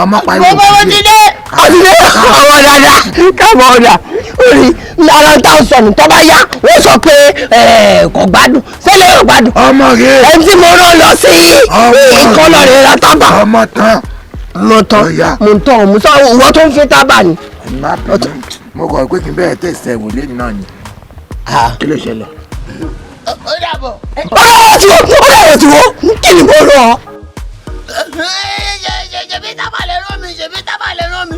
Speaker 12: ọmọ pariwo
Speaker 1: Gbogbo wọn ti dé.
Speaker 6: ọtí ọmọ dáadáa káàbọ̀ ọ̀dà orí ara táwọn sọnù tó bá yá wọ́n sọ pé kò gbádùn sẹ́lẹ̀ yóò gbádùn.
Speaker 12: ọmọ rẹ
Speaker 6: ẹni tí mo rán lọ sí ìkọlọ rẹ ra tábà.
Speaker 12: ọmọ tán.
Speaker 6: mo tán mo sọ ìwọ tó ń fi tábà ni.
Speaker 12: mo kọ̀ pé kí n bẹ̀rẹ̀ tẹ̀sẹ̀ wò lẹ́nu náà ni. kí ló ṣẹlẹ̀.
Speaker 1: Ó dàbọ̀.
Speaker 6: ọ̀rọ̀ tí wo kí ni mo rọ.
Speaker 1: Ṣèbí tábà lè rán mi,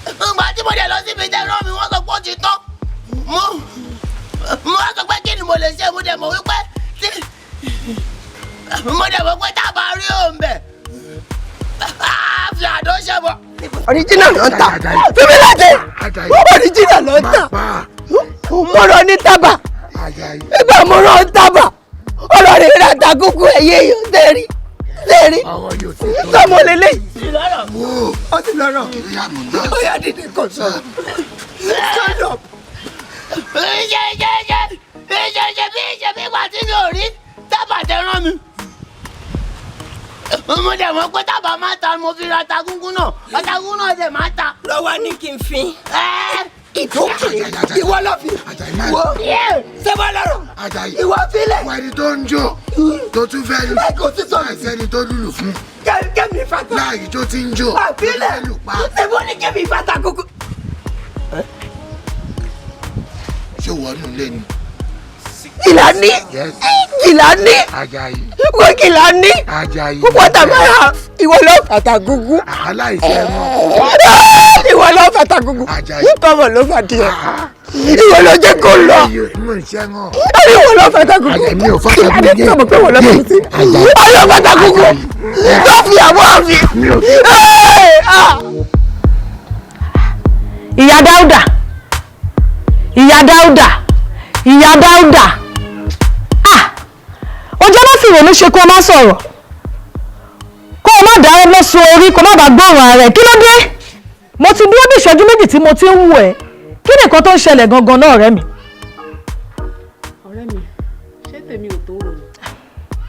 Speaker 1: ìgbà tí mo dẹ̀ lọ síbi tẹ́ rán mi, wọ́n sọ pé ó ti tán. Mo wá sọ pé kí ni mo lè ṣe, mo dẹ̀ mọ̀ wípé tábà rí òun bẹ̀. Fi àdó ṣe bọ̀.
Speaker 6: Original ló ń tà fífi láti original ló ń tà mo rọ ní tábà ìgbà mo rọ ní tábà ọ̀rọ̀ rẹ̀ rà ta kúkú ẹ̀yẹ yóò tẹ̀rí sọmọ lélẹ̀ ọtí lọ́rọ̀ ó yà dídí kò sọ stand up.
Speaker 1: Ṣe bí ìgbà tí mi ò rí tábà tẹ rán mi. Mo dẹ̀ mọ̀ pé tábà máa ta mo fi ra Ọ̀tàgúngún náà dẹ̀ máa ta.
Speaker 6: lọ́wọ́ ní kí n fi ìdókè ìwọ lọ fi wo sẹ́wọ́ lọ́rọ̀ ìwọ filẹ̀.
Speaker 12: wà ní tó ń jó tó tún fẹ́ lù ẹsẹ́ni tó lùlù fún.
Speaker 6: kẹ́mi fata
Speaker 12: láàyè tó ti ń jó
Speaker 6: tó fẹ́ lù pa sẹ́wọ́ ní kẹ́mi fata kúkú.
Speaker 12: ṣé wọ́n nù lé ni.
Speaker 6: Gilani
Speaker 12: Àjàyí
Speaker 6: wọ́n Gilani
Speaker 12: Àjàyí
Speaker 6: what am I have ìwọ lọ fata kúkú.
Speaker 12: aláìsẹ́ wọn.
Speaker 6: ìwọ lọ fata kúkú kọ́mọ ló fà díẹ̀ ìwọ lọ jẹ́ kó lọ ìwọ lọ fata kúkú
Speaker 12: Àjàyí ò fata kúkú
Speaker 6: adé sọ̀rọ̀ pé wọ́n lọ fata kúkú ọlọ́ fata kúkú tó fi àwọn àfi.
Speaker 9: Ìyá Dáúdà ọjọ́ má fi ìrònú ṣe kó o má sọ̀rọ̀ kó o má dáwọ́ lọ́sùn orí kó o má bàa gbọ́ràn ààrẹ kí ló dé mo ti dúró bí ìṣẹ́jú méjì tí mo ti ń wù ẹ́ kí ni nǹkan tó ń ṣẹlẹ̀ gangan náà ọ̀rẹ́ mi.
Speaker 14: ọ̀rẹ́ mi ṣé tèmi ò tó rò ní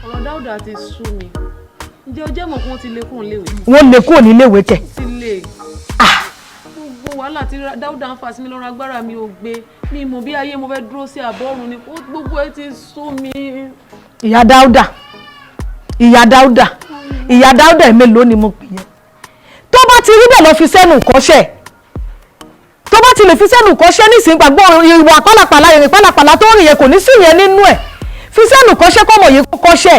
Speaker 14: ọ̀rọ̀ Dáúdà ti sú mi ǹjẹ́ o jẹ́ mọ̀ kí wọ́n ti lé kúrò níléèwé.
Speaker 9: wọ́n lè kúrò níléèwé kẹ̀.
Speaker 14: ti lè gbogbo wàhálà tí Dáúdà ń fà sí mi lọ́rùn agbára mi ò gbé mi mọ̀ bí ayé mo fẹ́ dúró sí àbọ̀rùn ni gbogbo ẹ ti sú mi.
Speaker 9: Ìyá Dáúdà ẹ̀ mélòó ni mo pè yẹn tó bá
Speaker 7: ti rí bẹ́ẹ̀ lọ fi sẹ́nu kọ́ṣẹ́ tó bá ti lè fi sẹ́nu kọ́ṣẹ́ nísìnyí gbàgbọ́ ìwà pálapàla ìrìn pálapàla tó rìn yẹn kò ní sí yẹn nínú ẹ̀ fi sẹ́nu kọ́ṣẹ́ kọ́mọ yìí kọ́ṣẹ́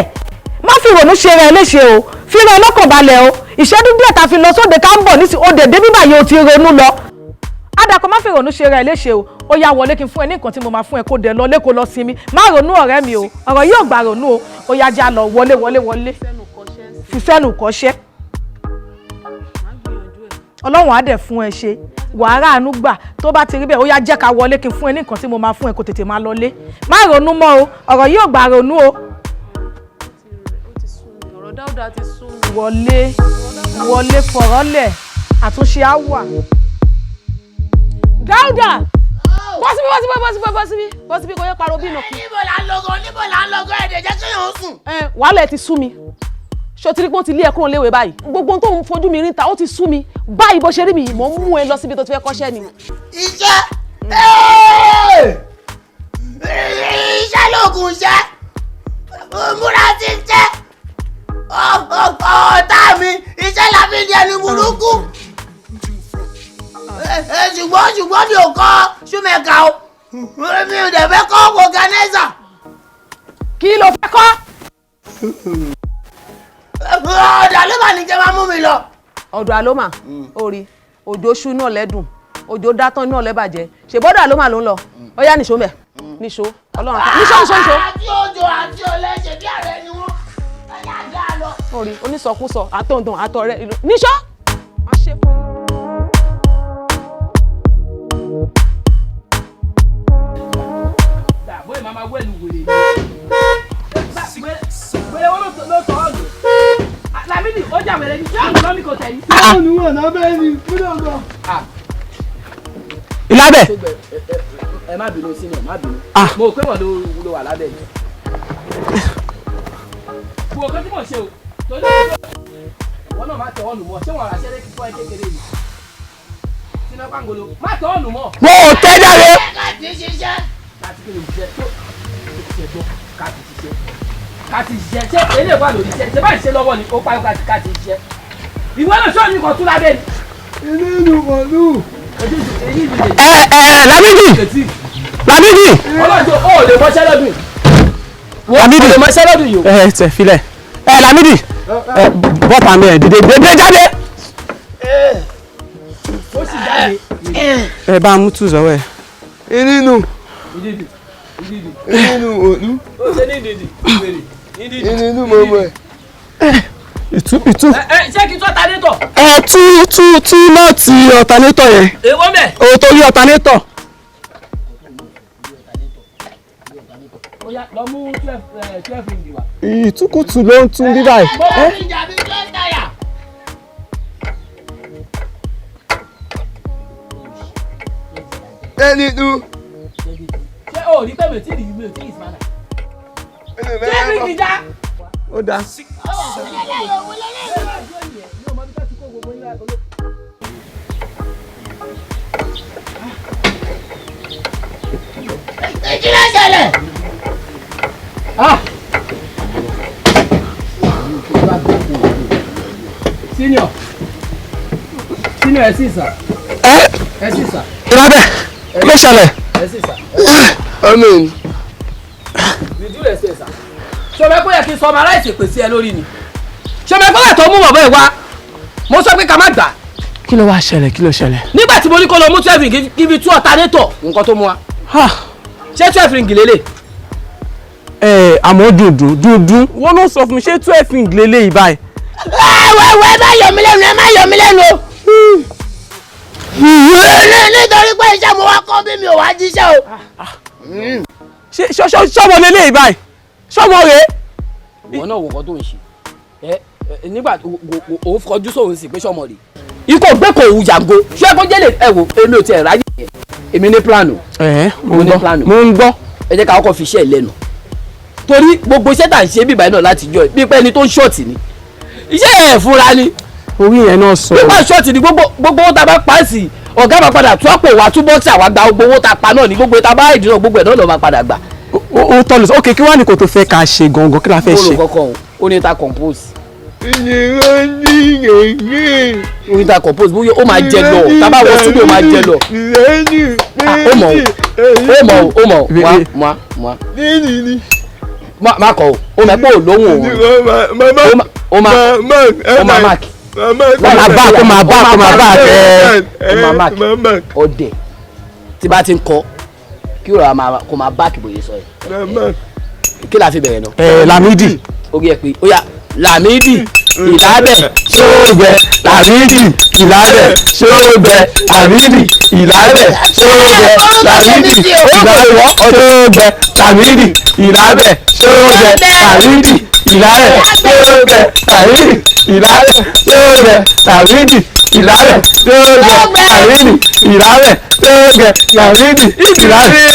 Speaker 7: má fi ìrònú ṣe rẹ̀ léṣe o fi rẹ̀ lọ́kàn balẹ̀ o ìṣẹ́jú díẹ̀ ta fi lọ sóde ká ń bọ̀ nísìnyí o dẹ̀ débí báyìí o ti ronú lọ adakọ má fi ìrònú ṣe rẹ̀ léṣe o ó yá wọlé kí n fún ẹ ní nǹkan tí mo máa fún ẹ kó dẹ̀ lọ lẹ́kọ̀ọ́ lọ sinmi má ronú ọ̀rẹ́ mi o ọ̀rọ̀ yóò gbà ronú o ó yá já lọ wọlé fi sẹ́nu kọ́ṣẹ́ ọlọ́run á dẹ̀ fún ẹ ṣe wàhálà àánú gbà tó bá ti rí bẹ́ẹ̀ ó yá jẹ́ ká wọlé kí n fún ẹ ní nǹkan tí mo máa fún ẹ kó tètè máa lọlé má ronú mọ́ o ọ̀rọ̀ yóò gbà ronú o.
Speaker 14: ọ̀rọ̀ Dáúdà ti sún mi.
Speaker 7: wọlé fọ̀rọ̀lẹ̀ àtúnṣe á wà. Dáúdà bọ́ síbí kò yẹ parọ́ bí ìnàkú.
Speaker 10: níbo là ń lọ́gọ́ ẹ̀dẹ̀ jẹ́ kí yóò sùn.
Speaker 7: wàhálà ẹ ti sú mi ṣé o ti rí pé ó ti lé ẹkún léwe báyìí gbogbo tó ń fojú mi rí ta ó ti sú mi báyìí bó ṣe rí mi yìí mò ń mú ẹ lọ síbi tó ti fẹ́ kọ́ṣẹ́ ni.
Speaker 10: iṣẹ́ lóògùn iṣẹ́ múra ti ń jẹ́ ọ̀tá mi iṣẹ́ la fi di ẹni burúkú ṣùgbọ́n mi ò kọ́ ṣúmẹ̀ka o mi ò dẹ̀ fẹ́ kọ́ organizer.
Speaker 7: kí ló fẹ́ kọ́.
Speaker 10: ọ̀dọ̀ àlọ́mà ní jẹ́ máa mú mi lọ.
Speaker 7: ọ̀dọ̀ àlọ́mà orí òjò ṣú náà lẹ́dùn òjò dátán náà lẹ́bàjẹ́ ṣèbọ́dọ̀ àlọ́mà ló ń lọ ó yá nìṣó mẹ́ nìṣó ọlọ́run ká nìṣó.
Speaker 10: àti òjò àti olè ṣe bí ààrẹ ni wọ́n ẹ̀yà dá lọ.
Speaker 7: orí onísọkúsọ àtọ̀ǹdàn àtọ̀rẹ́ nìṣó. má ṣe fún un.
Speaker 5: bóyá màmá wẹ̀lú wèrè wèrè wọn ló tọ́ ọ̀dọ̀ Lámídì ó jà wẹ̀rẹ̀ ní ṣáà lọ́mí kò tẹ̀lé.
Speaker 11: àwọn oníwọ̀n náà bẹ́ẹ̀ ni kúlọ̀ gbọ́.
Speaker 4: ìlábẹ̀.
Speaker 5: ẹ má bínú sínú má bínú mo pé wọn ló wà lábẹ́ mi. wo kan tí mo ṣe o tó ní wọn náà má tẹ ọ́nù mọ́ ṣé wọn àṣẹ lẹ́kí fún ẹ kékeré yìí sínú pàǹgolo má tẹ ọ́nù mọ́.
Speaker 4: mo ò tẹ́ dáre.
Speaker 10: káàtì ṣiṣẹ́.
Speaker 5: káàtì kí ló ń ṣe tó ṣe gbọ́ káàtì ṣiṣẹ́ káàtì ṣiṣẹ́ ṣé eléyìí wà lórí iṣẹ́ ṣé báyìí ṣe lọ́wọ́ ni ó parí káàtì ṣiṣẹ́ ìwé náà ṣọ́ọ̀nì kan tún lábẹ́ ni.
Speaker 11: ilé ìlú pọ̀lú.
Speaker 4: Lámídì.
Speaker 5: ọlọ́jọ́ ó lè mọṣẹ́ lọ́dún yìí.
Speaker 4: Lámídì
Speaker 5: lè mọṣẹ́ lọ́dún yìí o.
Speaker 4: tẹ̀ filẹ̀ Lámídì bọ́tà mi ẹ̀ dìde jáde.
Speaker 5: ó sì jáde.
Speaker 4: bá a mú tù sọ́wọ́ ẹ̀.
Speaker 11: inú òlú.
Speaker 5: ó ṣe ní ìdìdì
Speaker 11: inú mọ̀mọ́ ẹ̀.
Speaker 4: ìtú.
Speaker 5: ṣé kí n tún ọ̀tànétọ̀.
Speaker 4: tú nọ́ọ̀tì ọ̀tànétọ̀ yẹn.
Speaker 5: èwo mẹ́.
Speaker 4: o tó yí ọ̀tànétọ̀.
Speaker 5: ó yá lọ mú 12 ring wá.
Speaker 4: ìtúkùtù ló ń tún bí báyìí.
Speaker 10: mo bá fi jà bí tó ń tàyà.
Speaker 11: ẹni dùn.
Speaker 5: ṣé o rí pé mi ò tí ì rí mi ò tí ì sùn ṣé ring já.
Speaker 4: ó dáa.
Speaker 10: kí ló ṣẹlẹ̀.
Speaker 5: senior ẹ sì sà. ẹ sì sà.
Speaker 4: ìlábẹ̀ ló ṣẹlẹ̀.
Speaker 5: ẹ sì sà.
Speaker 11: amen.
Speaker 5: with due respect sà. ṣọmọ ẹgbẹ́ yẹ kí n sọ ọmọ aláìsè pèsè ẹ lórí ni. ṣọmọ ẹgbẹ́ yẹ tó mú bọ̀bọ̀ ẹ wá mo sọ pé ká má gbà.
Speaker 4: kí ló wá ṣẹlẹ̀ kí ló ṣẹlẹ̀.
Speaker 5: nígbà tí mo ní kó lọ mú 12 ring kí fi tú ọ̀tànétọ̀ nǹkan tó mú wa. ṣé 12 ring lélẹ̀.
Speaker 4: àmọ́ dùndún wọ́n ló sọ fún mi ṣé 12 ring lélẹ̀ yìí báyìí.
Speaker 10: wẹ́wẹ́ má yọ mí lẹ́nu ẹ má yọ mí lẹ́nu o. nítorí pé iṣẹ́ mo wá kọ́ bí mi ò wá jíṣẹ́ o.
Speaker 4: ṣọ́mọ lélẹ̀ yìí báyìí ṣọ́mọ rèé.
Speaker 5: ìwọ náà wò kọ́ tó ń ṣe nígbà òun kọjú sóhun sí pé ṣọ́mọ rèé. ikọ̀ gbé kò wù jàǹgo ṣé kó jẹ́ lè ẹ wò èmi ò tiẹ̀ ráyè yẹn èmi ní plánù.
Speaker 4: mo ń gbọ́.
Speaker 5: ẹ jẹ́ ká kọ́kọ́ fi iṣẹ́ ẹ̀ lẹ́nu torí gbogbo iṣẹ́ tà ń ṣe bíbá náà láti jọ bí pé ẹni tó ń ṣọ́ọ̀tì ni iṣẹ́ ẹ̀ fúnra ni.
Speaker 4: orí yẹn náà sọ.
Speaker 5: nígbà ṣọ́ọ̀tì ni gbogbo owó tá a bá pa á sí ọ̀gá máa padà tú àpò wa túbọ̀ tí àwa gba gbogbo owó tá a pa náà ní gbogbo tá a bá ìdí náà gbogbo ẹ̀ náà lọ́ọ́ máa padà gbà.
Speaker 4: ó tọ́ lọ sí ok kí wàá ní kò tó fẹ́ ká ṣe gangan kí la fẹ́ ṣe.
Speaker 5: ó lò kọ́kọ́ ó ní ta compose
Speaker 4: orin ta compose bóyá ó máa jẹ lọ tábà wọ studio máa jẹ lọ. ó mọ̀ má kọ o mẹ pé ò lóhùn o máa mark ó máa mark ọdẹ tí bá ti ń kọ kí o rà kó máa back bóyá sọ yìí kí la fi bẹ̀rẹ̀ náà.
Speaker 11: Lamidi.
Speaker 4: orí ẹ pé ó yá Lamidi ìlábẹ̀ ṣóògbẹ Lamidi ìlábẹ̀ ṣóògbẹ Lamidi ìlábẹ̀ ṣóògbẹ Lamidi ìlábẹ̀ ṣóògbẹ Lamidi ìlábẹ̀ ṣóògbẹ Lamidi ìlábẹ̀ ṣóògbẹ Lamidi ìlábẹ̀ ṣóògbẹ Lamidi ìlábẹ̀ ṣóògbẹ Lamidi ìlábẹ̀ ṣóògbẹ Lamidi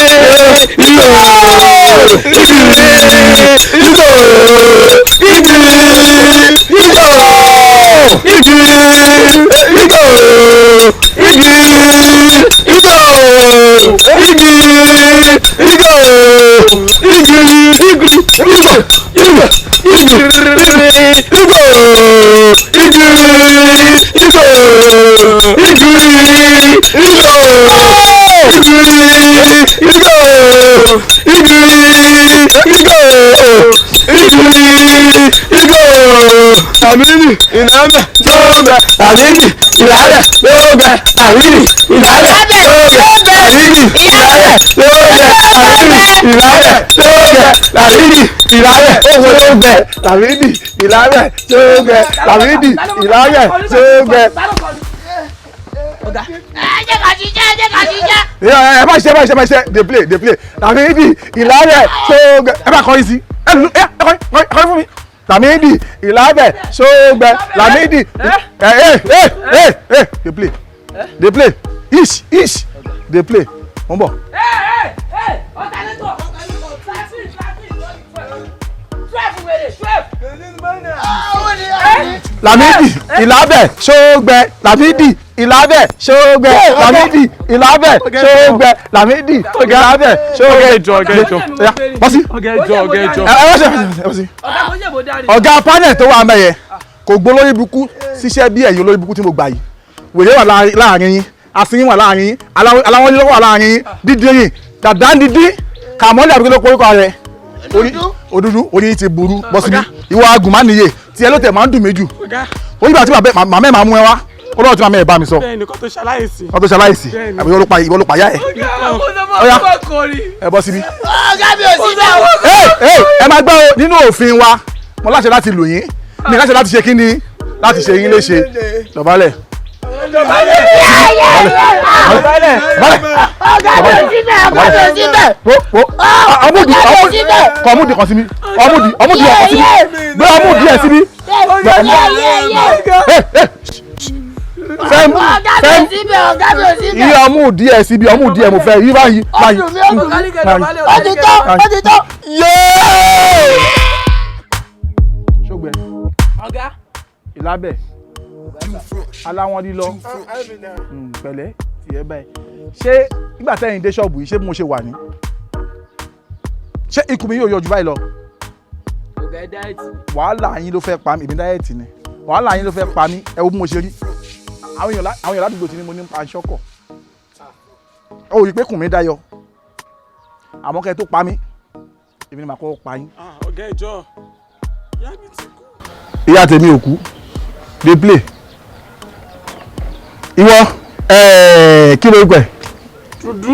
Speaker 1: Lamidi ìlàbẹ̀ ṣóògbẹ Lamidi ìlàbẹ̀ ṣóògbẹ Lamidi ìlàbẹ̀ ṣóògbẹ Lamidi ìlàbẹ̀ ṣóògbẹ Lamidi ìlàbẹ̀ ṣóògbẹ Lamidi ìlàbẹ̀ ṣóògbẹ Lamidi ìlàbẹ̀ ṣóògbẹ.
Speaker 10: Ọ̀gá. Jẹ́ ká ṣiṣẹ́.
Speaker 11: Ẹ má ṣe dey play Lamidi ìlàbẹ̀ ṣóògbẹ ẹ bá kọrin sí ẹ kọrin fún mi. Lamidi ìlàbẹ̀ ṣóògbẹ Lamidi dey play ish dey play wọ́n bọ̀. Lamidi ìlàbẹ̀ ṣóògbẹ Lamidi ìlàbẹ̀ ṣóògbẹ Lamidi ìlàbẹ̀ ṣóògbẹ Lamidi ìlàbẹ̀ ṣóògbẹ. Bọ́sí ọ̀gá panel tó wà mẹ́yẹ kò gbólórí burúkú ṣiṣẹ́ bí ẹ̀yin olórí burúkú tí mo gbà yìí wèrè wà láàrin yín asínyìn wà láàrin yín aláwọ̀ lílọ́wọ́ wà láàrin yín dídín dàdá dídí kàmọ́lẹ̀ àbúkẹ́ ló kórìkọ rẹ̀ òdúdú orí ti burú bọ́sí ìwọ agùnmánìyè tí ẹ ló tẹ̀ máa ń dùn méjù onígbà tí màmá ẹ̀ máa mú ẹ wá ó lọ́wọ́ tí màmá ẹ̀ bá mi sọ.
Speaker 5: bẹ́ẹ̀ni kó tó ṣaláìsí.
Speaker 11: kó tó ṣaláìsí àbí ìwọ ló pa yá ẹ. ọ̀yá ẹ bọ́ síbí.
Speaker 10: Ọ̀gá mi ò sí bẹ́ẹ̀ o.
Speaker 11: ẹ máa gbọ́ nínú òfin wa mo láṣẹ láti lò yín mi láṣẹ láti ṣe kí ni láti ṣe yín léṣe dọ̀bálẹ̀. ọmúdi kan sí mi ọmúdi ọkọ sí mi gbé ọmúdi ẹ sí mi. iye ọmúdi ẹ sí mi ọmúdi ẹ mo fẹ́ yí báyìí.
Speaker 10: Ọdítọ́.
Speaker 11: ṣógbẹ ìlábẹ̀ aláwọn lílọ pẹ̀lẹ́ tiẹ̀ báyìí ṣé nígbà tẹ́yìn dé ṣọ́ọ̀bù yìí ṣé bí mo ṣe wà ní ṣé ikùn mi yóò yọjú báyìí lọ. wàhálà yín ló fẹ́ pa mí èmi dáyẹ̀tì ni wàhálà yín ló fẹ́ pa mí ẹ wo bí mo ṣe rí àwọn èèyàn ládùúgbò tí ni mo ní pa ṣọ́kọ̀ ó rí i pé kùn mí dáyọ àmọ́ kẹ́ tó pa mí èmi ni màá kọ́ pa yín.
Speaker 5: ọ̀gá ìjọ ìyá mi ti kú.
Speaker 11: ìyá tèmi ò kú dey play ìwọ kí ló gbẹ.
Speaker 10: Dúdú.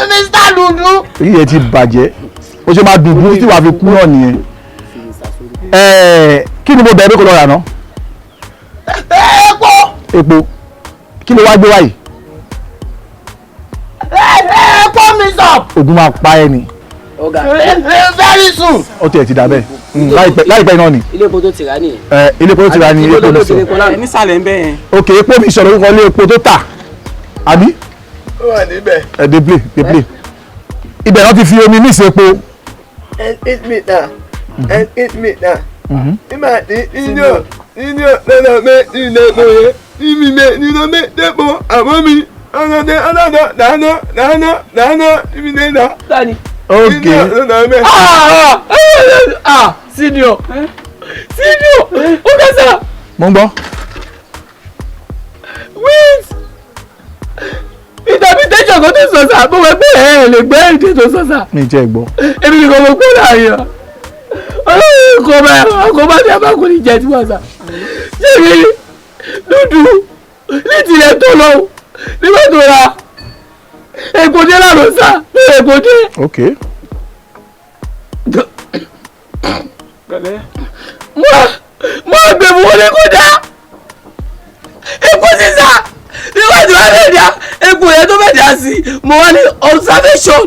Speaker 10: Mr. Dúdú.
Speaker 11: èyí yẹn ti bàjẹ́ ó ṣe máa dùdú tí wàá fi kú náà nìyẹn kí ni mo bẹ̀rẹ̀ pé kò lọ rà ná. epo kí ló wá gbé wáyìí.
Speaker 10: Epo mi sọ.
Speaker 11: ogun máa pa ẹ ni.
Speaker 10: Very soon.
Speaker 11: ó tiẹ̀ ti dà bẹ́ẹ̀ láìpẹ́ náà ni.
Speaker 4: ilé epo tó ti rà nìyẹn.
Speaker 11: ilé epo tó ti rà ni epo mi sọ.
Speaker 5: nísàlẹ̀ ń bẹ́ yẹn.
Speaker 11: ok epo mi sọ lórúkọ ilé epo tó tà àbí.
Speaker 1: ó wà níbẹ̀.
Speaker 11: dey play ibẹ̀ náà ti fi omi ní ìsèpo.
Speaker 1: and eat meat now and eat meat now. Ima inyo lọ́nà mẹ́ ilẹ̀ lóye imi mẹ́ nínú mẹ́ dẹ́pọ̀ àmọ́ mi ọ̀nàdé ọ̀nàdọ̀ dáná imi dé dá.
Speaker 4: Dani.
Speaker 11: ok
Speaker 1: lọ́nà mẹ́.
Speaker 4: Senior
Speaker 6: Senior, okay sir.
Speaker 11: Mo ń gbọ́.
Speaker 6: Wait. Interpretation kan tó sọ sá, mo mọ̀ pé ẹ lè gbé èdè tó sọ sá.
Speaker 11: Mi jẹ́ gbọ́.
Speaker 6: Èmi nìkan mo gbọ́ láàyè wa. Ọlọ́run kò bá ní abákùnrin jẹ tí wọ́n sá. Ṣé mi dúdú ní tilẹ̀ tó lọ nígbà tó ra èkó dé lánàá sá ní èkó dé.
Speaker 11: Ok.
Speaker 6: Mo gbé mu wọlé kó dá èkó sísá nígbà tí wọ́n fẹ́ dá èkó yẹn tó fẹ́ dá sí mo wá ní observation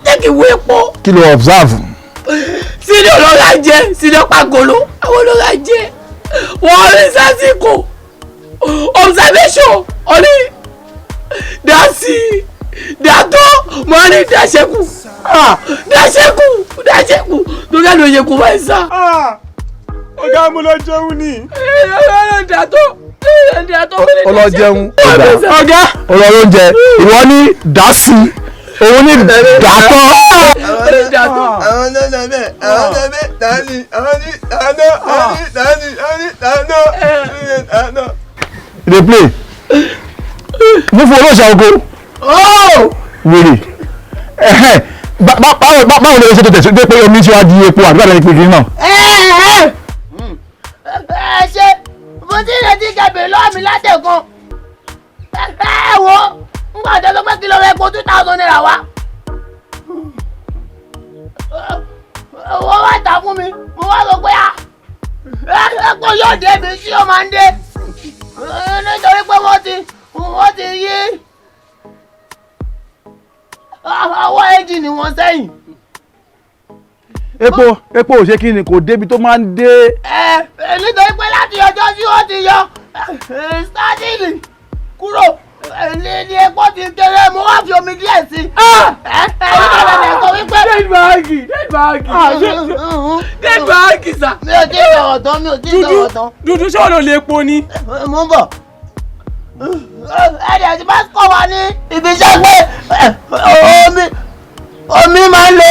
Speaker 6: jẹ́ kí n wo epo.
Speaker 11: Kí ló observe?
Speaker 6: Senior lọ́la jẹ́ senior pagolo àwọn lọ́la jẹ́ wọ́n rí sásìkò observation ọ̀ní dasi dàtọ́ mo ní dàṣẹ́kù dàṣẹ́kù tó kẹ́ ló yẹ kó bá ẹ̀ sá.
Speaker 5: Ọ̀gá mo lọ jẹun ni.
Speaker 6: Dàtọ́
Speaker 11: ọlọ́jẹun ọ̀gá ọlọ́jẹ ìwọ ní dasi òun ní dàtọ́.
Speaker 1: Àwọn náà bẹ́ẹ̀ dání àwọn ní dáná.
Speaker 11: Dey play. Mo fún olóòṣà oko. Wèrè. Báwo ni o ṣe tó tẹ̀sí pé omi tí wàá di epo àbí bàbá ìpè kìíní náà?
Speaker 10: Ṣé mo ti rẹ̀ ti kẹ̀bẹ̀ lọ́wọ́ mi látẹ̀kan? Wo ngbà tó ló pé kí ló rẹ̀ epo 2,000 naira wá. Owó wá tà fún mi, mo wá sọ pé epo yóò dé ibi tí ó máa ń dé. Nítorí pé wọ́n ti yí ọwọ́ ẹ́ńjìnì wọn sẹ́yìn.
Speaker 11: Epo ò ṣe kí ni kò débi tó máa ń dé.
Speaker 10: Nítorí pé láti ọjọ́ tí wọ́n ti yọ starting kúrò ní epo ti kéré mo wá fi omi díẹ̀ sí. Ẹ̀yin sọ wípé.
Speaker 6: Dead bag sa.
Speaker 10: Mi ò tí ì sọ̀rọ̀ tán.
Speaker 5: Dúdú ṣé ọ̀nà lè epo ni.
Speaker 10: Mo ń bọ̀. Ẹ̀dẹ̀ tí bá kọ́ wa ní ibi iṣẹ́ pé omi máa ń lo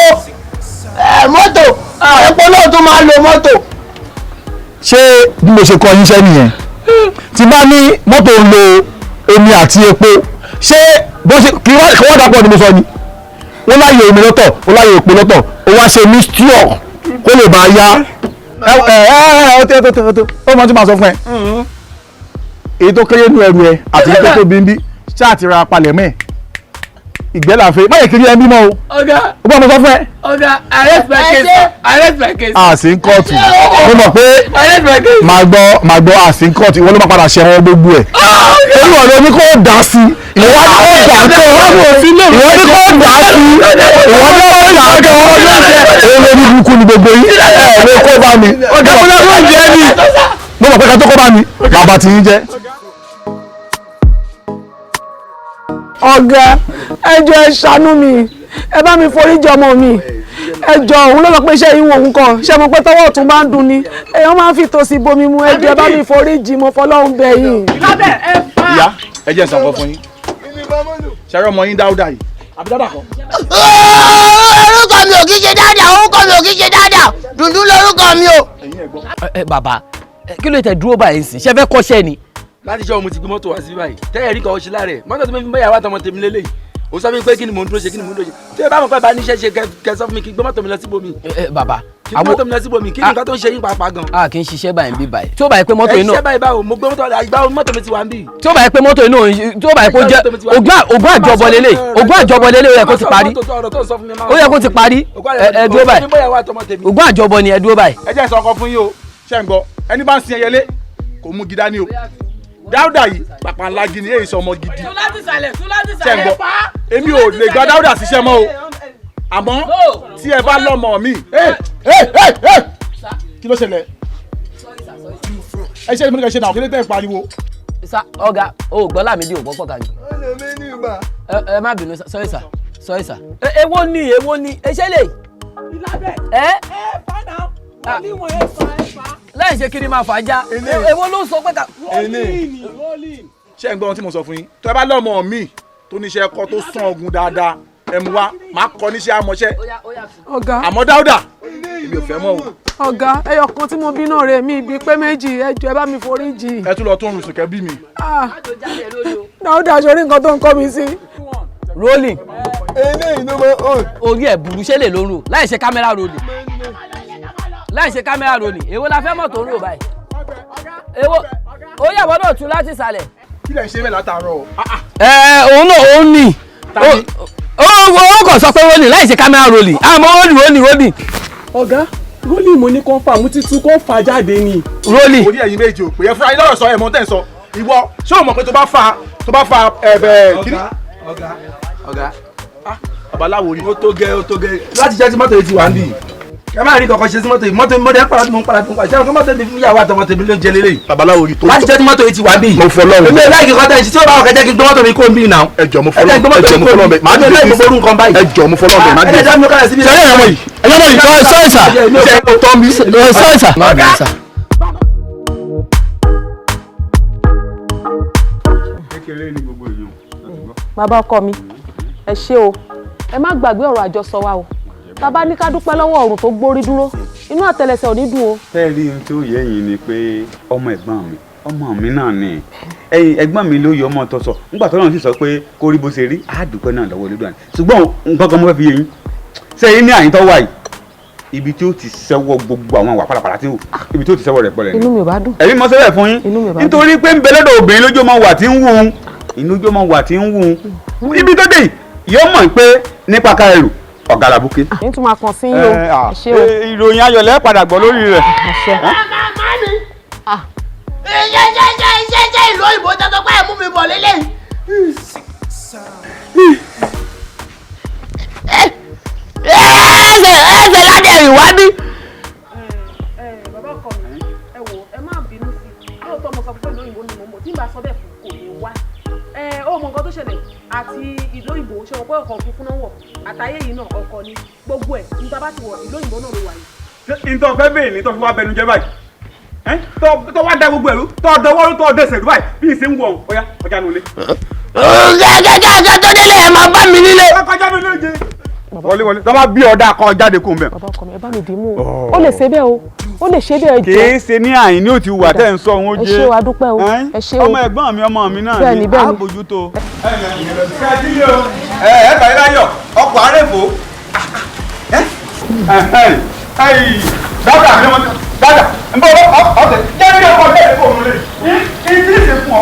Speaker 10: mọ́tò epo náà tún máa ń lo mọ́tò.
Speaker 11: Ṣé bí mo ṣe kọ yín iṣẹ́ nìyẹn? Tí bá ní mọ́tò ń lo omi àti epo ṣé bó ṣe kí wọ́n dàpọ̀ ni mo sọ ni? Ó láyè omi lọ́tọ̀ ó láyè epo lọ́tọ̀ ó wá ṣe mixture kó lè bá a yá. Ó mọ tí màá sọ fún ẹ. Èyí tó kéré nú ẹrù ẹ àti èyí tó tóbi ń bí ṣáà ti ra palẹ̀ mẹ́ ìgbẹ́ làfẹ́ má yẹ kiri ẹ bímọ o.
Speaker 6: Ọ̀gá
Speaker 11: ó bá mo sọ fún ẹ.
Speaker 6: Ọ̀gá arrest my case.
Speaker 11: Àsìn kóòtù mo mọ̀ pé màá gbọ́ àsìn kóòtù ìwọ ló máa padà ṣe àwọn gbogbo ẹ̀. Olúwa ló ní kó dà sí ìwọ ní kó dà sí ìwọ ní kó dà sí ìwọ ní kó dà sí òun ló ní burúkú ni gbogbo yìí ẹ ló kó bá mi. Ọ̀gá mo lọ sí ìjẹ́ mi. Mo mọ̀ pé ká tó kó bá mi bàbá tí yín jẹ́.
Speaker 9: Ọ̀gá ẹ jọ̀ọ́ ẹ ṣàánú mi ẹ bá mi foríjì ọmọ mi ẹ jọ̀ọ́ òun ló sọ pé iṣẹ́ yìí wò ń kàn ṣé mo pé tọwọ́ ọ̀tún bá ń dun ni èèyàn máa ń fi tòsí bomi mu ẹ jọ̀ọ́ ẹ bá mi foríjì mo fọlọ́run bẹ̀ yín.
Speaker 11: Ìyá ẹ jẹ́ ìsànkọ́ fún yín ṣẹ́rẹ́ ọmọ yín Dáúdà yìí àbí Dáúdà kan.
Speaker 10: Orúkọ mi ò kí ṣe dáadáa orúkọ mi ò kí ṣe dáadáa Dundun lórúkọ mi o.
Speaker 4: Bàbá kí ló tẹ dúró báyìí sí ṣe fẹ́ kọ́ṣẹ́ ni.
Speaker 15: Láti ṣe ọmọ ti gbé mọ́tò wá sí báyìí tẹ́yẹ̀ rí kan ó ṣe láàrẹ̀ mọ́tò tí mo fi báyà wá tọmọ tèmi lélẹ̀ ó sọ fún mi pé kí ni mò ń dúró ṣe kí ni mò ń dúró ṣe tí ẹ bá mọ̀ pé bá níṣẹ́ ṣe kẹ sọ fún mi kí gbé mọ́tò mi lọ síbòmí.
Speaker 4: Bàbá
Speaker 15: kí gbé mọ́tò mi lọ síbòmí kí ni nǹkan tó ń ṣe yín pàápàá gan.
Speaker 4: A kì í ṣiṣẹ́ báyìí bí báyìí tí ó bá yẹ pé mọ́tò iná.
Speaker 15: ṣiṣẹ́ báyìí báwo mo gbé mọ́tò mi ti wà ń bì.
Speaker 4: tí ó bá yẹ pé mọ́tò iná tí ó bá yẹ kó jẹ́ ogún àjọbọ lélẹ̀ ogún àjọbọ lélẹ̀ ó yẹ kó ti parí ó yẹ kó ti parí ẹ dúró báyìí ogún àjọbọ ni ẹ dúró báyìí.
Speaker 11: Ẹ jẹ́ ìsọ̀kan fún yín o ṣẹ́ ń gbọ́ ẹni bá ń sin ẹyẹlé kò mú gidá ní o Dáúdà yìí pàpà ńlá gidi èyí sọ ọmọ gidi ṣẹ́ ń gbọ́ èmi ò lè gba Dáúdà síṣẹ́ mọ́ o àmọ́ tí ẹ bá lọ́mọ mi kí ló ṣẹlẹ̀ ẹ ṣe ìmúlẹ̀ ṣe náà kí ló tẹ̀ pariwo.
Speaker 4: Ọ̀gá o gbọ́ Lámídì ò gbọ́ pọ̀ kàní. Ẹ má bínú sọ́rí sà. Èwo ni ẹ ṣe lè. Láì ṣe kiri máa fàájà èwo ló sọ pé ká.
Speaker 11: Ṣé ń gbọ́ ohun tí mo sọ fún yín tó ẹ bá lọ́mọ mi tó níṣẹ́ ẹ̀kọ́ tó sàn ogun dáadáa ẹ mú wa máa kọ́ níṣẹ́ àmọ́ṣẹ́ àmọ́ Dáúdà mi ò fẹ́ mọ́ o.
Speaker 14: ọ̀gá ẹyọ kan tí mo bí náà rẹ̀ mi ìbí pé méjì ẹ jọ̀ọ́ ẹ bá mi forí jì.
Speaker 11: ẹ tún lọ tún rùn sùnkẹ́ bí mi.
Speaker 14: dáúdà sórí nǹkan tó ń kọ́ mi sí.
Speaker 4: rolling orí ẹ̀ burú ṣé lè lóru láì ṣe kámẹ́rà rolling èwo la fẹ́ mọ̀ tó ń rò báyìí èwo ó yàwó náà tún láti ìsàlẹ̀.
Speaker 11: kí lẹ ṣe bẹ́ẹ̀ látàárọ̀ o.
Speaker 4: òun náà òun nì ó kàn sọ pé rolling láì ṣe kámẹ́rà rolling àmọ́ rolling.
Speaker 5: ọ̀gá rolling mo ní kó fà mú títú kó fà jáde ni.
Speaker 4: rolling.
Speaker 11: orí ẹ̀yin méjì ò pé ẹ fúnra yín lọ́rọ̀ sọ ẹ̀ mọ́ tẹ̀ ń sọ ìwọ ṣé o mọ̀ pé tó bá fa ẹ̀bẹ̀ kiri.
Speaker 15: ọ̀gá
Speaker 11: babaláwo ni.
Speaker 15: ó tó gẹ́ láti jẹ́ tí mọ́tò yìí ti wà ń bì ẹ má rí kankan ṣe sí mọ́tò yìí mọ́tò ẹ̀ padà tí mo ń padà ṣé àwọn mọ́tò mi fún ìyàwó àtọmọ tèmi ló ń jẹ lélẹ́yìí.
Speaker 11: babaláwo ni tó.
Speaker 15: láti jẹ́ tí mọ́tò yìí ti wà ń bì.
Speaker 11: mo fọ lọ́rùn.
Speaker 15: èmi ò láìkí kọ́tà ìṣí tí ó bá wà kẹ́jẹ́ kí n gbé mọ́tò mi kó ń bì náà.
Speaker 11: ẹ jọ mo fọ lọ́rùn máa ní ìlú ìfọ ẹ jọ mo fọ lọ́rùn máa ní ìlú.
Speaker 14: bàbá ọkọ mi ẹ ṣé o ẹ má gbàgbé ọ̀rọ̀ àjọsọ wa o tàbá ní ká dúpẹ́ lọ́wọ́ ọ̀run tó gbórí dúró inú àtẹlẹsẹ̀ ò ní dùn o.
Speaker 16: ẹ rí ohun tí ó yẹ yín ni pé ọmọ mi náà ni ẹ̀gbọ́n mi ló yọ ọmọ tó sọ nígbà tó náà sì sọ pé kó rí bó ṣe rí á dúpẹ́ náà lọ́wọ́ Olódùmarè ṣùgbọ́n nǹkan kan mo fẹ́ fi yé yín sẹ́yìn ní àyíntọ́ wà yìí ibi tí ó ti ṣẹ́wọ́ gbogbo àwọn àwà pàlàpàlà tí ibi tí ó ti ṣẹ́wọ́ rẹ̀ pọ̀lẹ̀ ni.
Speaker 14: inú mi ò bá dùn.
Speaker 16: ẹ̀mí mo sẹ́wẹ̀ fún yín nítorí pé ń bẹ lọ́dọ̀ obìnrin lójó máa wà tí ń wù ú inú jó máa wà tí ń wù ú ibi tó dé yóò mọ̀ pé nípa ká ẹrù ọ̀gá làbúké.
Speaker 14: ní tún máa kàn sí yín o ṣé o.
Speaker 16: ìròyìn ayọ̀lẹ́ padà gbọ́ lórí rẹ̀.
Speaker 10: ṣe ìlú òyìnbó tọ́tọ́ pé ẹ̀ mú mi bọ̀ lélẹ̀. ẹsẹ̀ ládẹ̀rìn wá bí.
Speaker 14: bàbá ọkọ mi ẹ wò ẹ má bínú sí i lóòótọ́ mo sọ pé ìlú òyìnbó ni mo mọ̀ tí n bá sọ bẹ́ẹ̀ kò ní wá. ó mọ nǹkan tó ṣẹlẹ̀ àti ìlú òyìnbó ṣe wọ́n pé ọkọ̀ òfurufú náà wọ̀ àtàyè yìí náà ọkọ̀ ni gbogbo ẹ̀ nígbà bá ti wọ̀ ìlú òyìnbó náà ló wà yìí.
Speaker 16: ìtọ́ fẹ́ bèèrè ní tó fi wá bẹnu jẹ báyìí tó wá da gbogbo ẹ̀rú tó dọwọ́ tó dẹsẹ̀ rú báyìí bí ìṣe ń wọ̀ ọ̀yá ọjà nulẹ̀.
Speaker 10: gẹ́gẹ́ tó délé ẹ̀ máa bá mi nílé.
Speaker 16: ọkọjá mi ló jẹ. wọlé tó bá bí ọ̀dà kan jáde kó ń bẹ̀.
Speaker 14: bàbá ọkọ mi ẹ bá mi dì í mú o ó lè ṣe bẹ́ẹ̀ o ó lè ṣe bẹ́ẹ̀ jọ.
Speaker 16: kì í ṣe ní àyín ní òtí wà tẹ́ ń sọ òun ó jẹ́.
Speaker 14: ẹ ṣé o adúpẹ́ o ẹ ṣé o.
Speaker 16: ọmọ ẹ̀gbọ́n mi ọmọ mi náà
Speaker 14: ni
Speaker 16: àbójútó. ẹ bàyí láyọ̀ ọkọ̀ àrẹ́fò. dábàá mi wọn dábàá n bọ ọtẹ jẹ́ bí ọkọ̀ bẹ́ẹ̀ kò mú lé ìdí ìṣe fún ọ.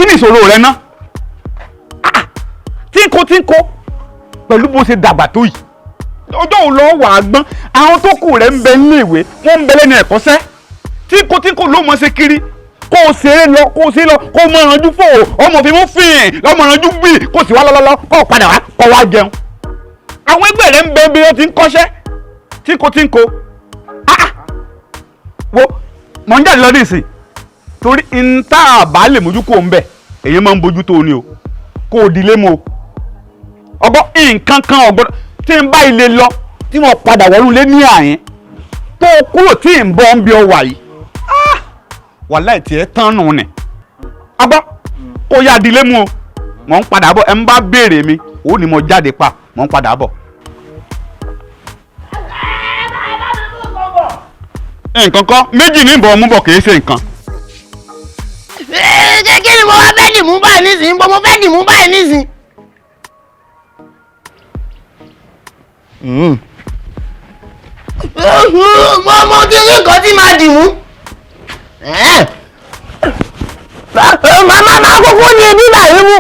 Speaker 16: Kí ni ìṣòro rẹ ná? Tínkó pẹ̀lú bó ṣe dàgbà tó yìí. Ọjọ́ òun lọ wà á gbọ́n. Àwọn tó kù rẹ̀ ń bẹ ní ìwé, wọ́n ń bẹ lẹ́nu ẹ̀kọ́ṣẹ́. Tínkó ló mọ̀ ṣe kiri. Kó o ṣeré lọ, kó o ṣe lọ, kó o mọ ìrànjú fò, ọmọ fi mú fìyìn, lọ́mọ ìrànjú gbì, kó o sì wá lọ́lọ́lọ́, kó o padà wá, kó o wá jẹun. Àwọn ẹgbẹ́ rẹ̀ ń bẹ bí wọ́n ti ń kọ́ṣẹ́. Tínkó. Wo mọ̀ ń jáde lọ ní ìsìn. Torí n tá a bá lè mójú kó o ń bẹ̀, èyí máa ń bójú tó o ní o. Kó o dilé mu o. Ọgbọ́n nǹkan kan ọgbọ́n tí n bá ilé lọ tí mo padà wọlé lé ní àyín tó kúrò tí n bọ́ ń bí ọ wà yìí wàhálà ìtì ẹ̀ tán nù nì ọgbọ́n kó yá dilé mu o mò ń padà bọ̀ ẹ̀ ń bá béèrè mi ó ní mo jáde pa mò ń padà bọ̀. nǹkan kan méjì ní ìbọn mú bọ̀ kì í ṣe nǹkan.
Speaker 10: kí ni mo wá fẹ́ dì mú báyìí nísìnyí mo fẹ́ dì mú báyìí nísìnyí. mo ti rí nǹkan tí máa dì mú. màmá kúkú ní ibi báyìí mú.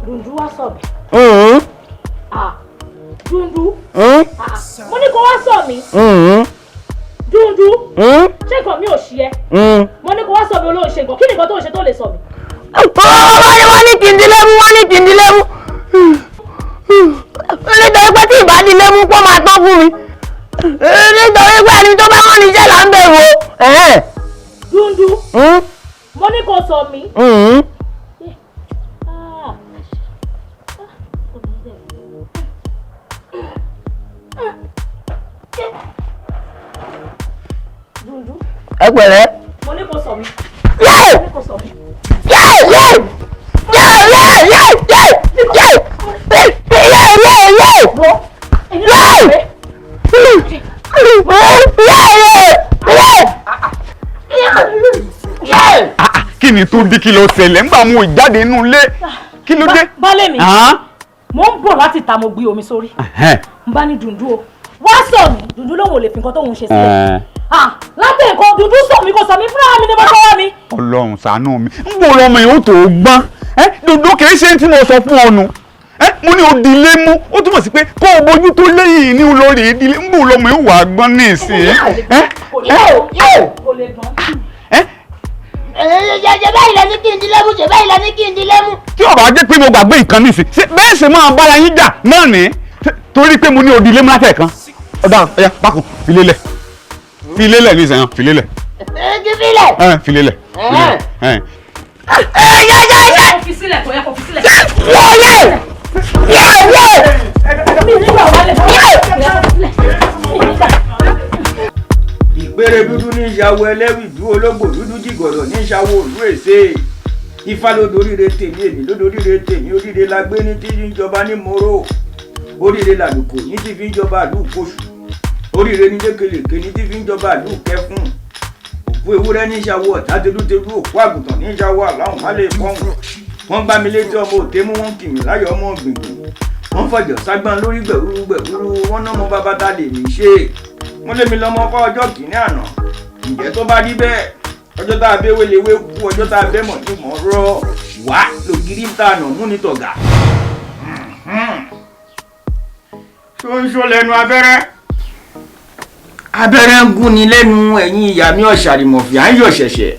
Speaker 17: Dundun wá sọ mi. Dundun. Mo ní kó wá sọ mi. Dundun. Ṣé nǹkan mi ò ṣí ẹ? Mo ní kó wá sọ mi olóhùn ṣe nǹkan. Kí ni nǹkan tó ń ṣe tó lè sọ mi? Dúdú. Mo ní kó sọ mí. Dúdú.
Speaker 6: Ẹ pẹ̀lẹ́.
Speaker 17: Mo ní kó sọ mí.
Speaker 6: Mo ní kó sọ mí.
Speaker 16: Kí ni tó dé kí ló ṣẹlẹ̀ ńgbà mo jáde inú ilé kí ló dé.
Speaker 17: Bálẹ̀ mi mo ń bọ̀ láti ta mo gbé omi sórí n bá ní Dùndú o wá sọ mi Dùndú lòun ò lè fi nǹkan tóun ṣe sílẹ̀ láti nǹkan Dùndú sọ mi kò sọ mi fúnra mi ni mo tọwọ́ mi.
Speaker 16: Ọlọ́run ṣàánú mi ń bò lọmọ yìí ó tó gbọ́n Dùndú kìí ṣe tí mo sọ fún ọ nù mo ní òdìlé mú ó túmọ̀ sí pé kó o bójú tó lẹ́yìn ní olórí ìdílé ń bò lọmọ yìí wà á gbọ́n ní ìsìn.
Speaker 6: Ṣe báyìí lẹ ní kí n di lẹ́mú, ṣe báyìí lẹ ní kí n di lẹ́mú.
Speaker 16: Tí ó bá jẹ́ pé mo gbàgbé nǹkan nísìn bẹ́ẹ̀ ṣe máa bára yín jà náà ní torí pé mo ní òdìlé mú látẹ̀kan ọ̀dà ẹ̀yà pákó filélẹ̀ filélẹ̀ ní ìsẹ̀yàn filélẹ̀.
Speaker 6: Filélẹ̀.
Speaker 16: Filélẹ̀.
Speaker 17: Kò fi sílẹ̀ kò yẹ kò fi sílẹ̀.
Speaker 18: Ìpèrè dúdú ní ìyàwó ẹlẹ́wì dú ológbò dúdú jìgọ̀dọ̀ ní ìṣàwó òlú èsè Ifá ló doríire tèmi èmi ló doríire tèmi oríire la gbé ní tí ń jọba ní moro oríire làlùkò ní tí fi ń jọba àlù kóṣù oríire ní lékelèké ní tí fi ń jọba àlù kẹfún òkú ewúrẹ́ ní ìṣàwó ọ̀tá tedútedú òkú àgùntàn ní ìṣàwó àláhùn má lè fọ́hùn wọ́n gbá mi létí ọmọ òtẹ́mú wọn kì mí láyọ̀ ọmọ gbìngbìn wọ́n fọ̀jọ̀ ságbọ́n lórí gbẹ̀rúrú gbẹ̀rúrú wọ́n náà mọ bàbá ta lè mí ṣe wọ́n lé mi lọ́mọ kọ́ ọjọ́ kìíní àná ǹjẹ́ tó bá rí bẹ́ẹ̀ ọjọ́ tá a bẹ́ wéléwé kú ọjọ́ tá a bẹ́ mọ̀ ní mọ̀ rọ́ wá lògiri ń ta àná mú ní tọ̀gà. tó ń ṣó lẹ́nu abẹ́rẹ́ abẹ́rẹ́ ń gún ni lẹ́nu ẹ̀yìn ìyá mi ọ̀ṣàrìmọ̀fì à ń yọ̀ ṣẹ̀ṣẹ̀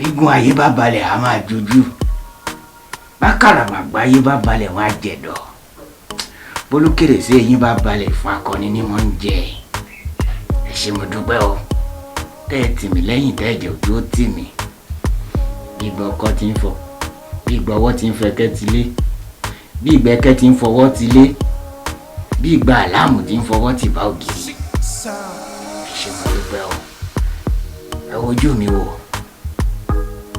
Speaker 18: igun ayé bá balẹ̀ a máa jojú bákàràmàgbà ayé bá balẹ̀ wọn á jẹ̀dọ̀ bólúkèrè sí eyín bá balẹ̀ fún akọni ní wọ́n ń jẹ ẹ ṣé mo dúpẹ́ o tẹ́ ẹ tì mí lẹ́yìn tẹ́ ẹ jẹ́ ojú ó tì mí bí ìgbà ọkọ ti ń fọ bí ìgbà ọwọ́ ti ń fẹkẹ́ ti lé bí ìgbà ẹkẹ́ ti ń fọwọ́ ti lé bí ìgbà àlámù ti ń fọwọ́ ti bá ògiri ẹ ṣé mo dúpẹ́ o ẹ wojú mi wò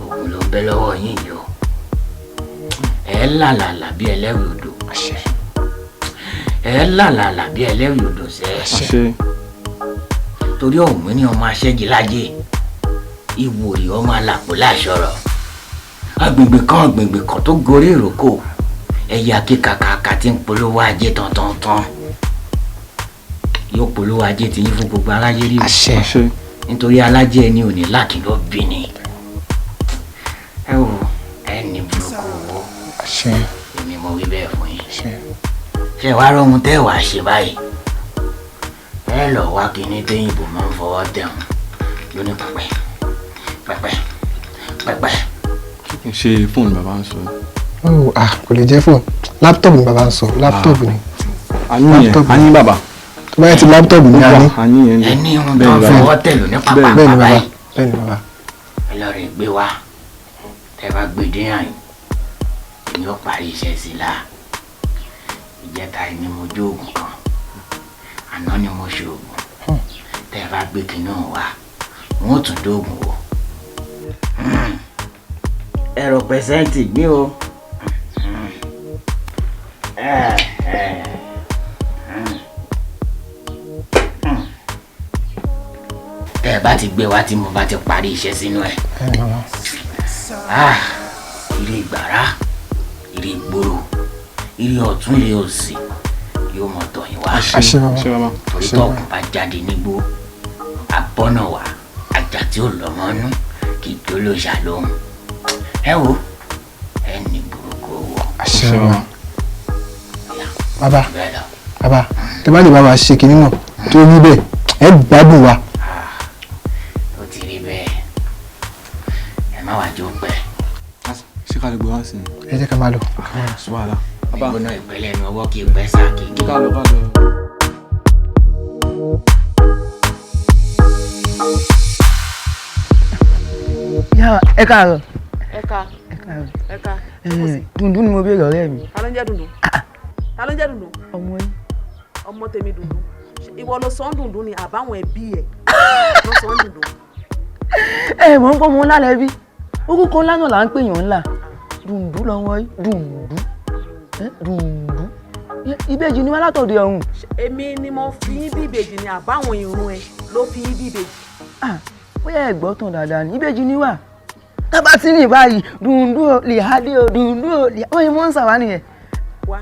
Speaker 18: òògùn ló ń bẹ lọ́wọ́ yín yìí o ẹ làlàlà bí ẹlẹ́rìí odò ẹ làlàlà bí ẹlẹ́rìí odò sẹ́ torí ọ̀hún ní ọmọ aṣẹ́gi lájẹ ìwòrì ọmọ alàpò láṣọrọ̀ agbègbè kan tó gorí ìrókò ẹ̀yà kíkàkàkà tí ń polówó ajé tán yóò polówó ajé tí yín fún gbogbo aráyé rí o nítorí alájẹ ẹni ò ní láàkì ló bí ni ẹ wò ẹ ní burúkú owó èmi mo wí bẹ́ẹ̀ fún yín ṣe wá rọhun tẹ́ wàá ṣe báyìí ẹ lọ wá kíní téyìnbó máa ń fọwọ́ tẹ̀hún lóní pẹpẹ.
Speaker 19: kí n ṣe fóònù bàbá ń sọ.
Speaker 11: kò lè jẹ́ fóònù láptọ̀pù ni bàbá ń sọ láptọ̀pù ni.
Speaker 19: a ní bàbá.
Speaker 11: tó bá yẹ ti láptọ̀pù ni a ní.
Speaker 18: ẹni ohun tó ń fọwọ́ tẹ̀ lóní pápá bàbá yìí.
Speaker 11: bẹ́ẹ̀ ni bàbá.
Speaker 18: ẹ lọ rè gbé wá tẹ́ bá gbé dé àyìn èmi ò parí iṣẹ́ sí i la ìjẹta ni mo jó oògùn kan àná ni mo ṣe oògùn tẹ́ ẹ bá gbé kinní wá wọn ò tún dóògùn wò ẹ̀rọ pẹ̀sẹ́ǹtì gbé o tẹ́ ẹ bá ti gbé wá tí mo bá ti parí iṣẹ́ sínú ẹ̀ ire ìgbàrá ire ìgboro ire ọ̀tún ire òsì yóò mọ tọ̀yìn wá torí tọ́kùn bá jáde nígbó abọ́nà wá ajá tí ó lọ́ mọ́nú kì í tó ló ṣàlóhùn ẹ wo ẹ ní burúkú owó.
Speaker 11: bàbá tẹ bá lè bá wa ṣe kinní náà tó rí bẹ́ẹ̀ ẹ gbádùn wa.
Speaker 18: ó ti rí bẹ́ẹ̀ ẹ má wàá jó pẹ́.
Speaker 19: ṣé ká lè gbé wá sí i.
Speaker 11: ẹ jẹ́ ká máa lọ.
Speaker 19: ṣùgbọ́n
Speaker 18: ìgbóná ìpẹ́lẹ̀ ẹnu ọwọ́ kì í pẹ́ sáà kì í kí.
Speaker 3: Yá ẹ káàárọ̀.
Speaker 14: Ẹ ká.
Speaker 3: Dundun ni mo béèrè ọ̀rẹ́ mi.
Speaker 14: Ta ló ń jẹ́ Dundun? Ta ló ń jẹ́ Dundun?
Speaker 3: Ọmọ yín.
Speaker 14: Ọmọ tèmi Dundun. Ìwọ ló sọ Dundun ni àbáwọn ẹbí ẹ̀ ló sọ Dundun.
Speaker 3: Mọ̀ ń pọ́ mọ́ ńlá lẹ́bí. Orúkọ ńlá náà là ń pè yàn ńlá. Dundun lọ́wọ́ yìí. Dundun. Ìbejì ni wá látọ̀dọ̀ ọ̀hún.
Speaker 14: Èmi ni mo fi yín bí ìbejì ni àbáwọn irun ẹ ló fi yín bí ìbejì.
Speaker 3: Ó yẹ ẹ̀gbọ́n tán dáadáa ní ìbejì ni wá. Tábà tí ní báyìí Dundun ò lè hádé o Dundun ò lè wọ́n yìí mọ́ ń sàwá nìyẹn.
Speaker 14: Wá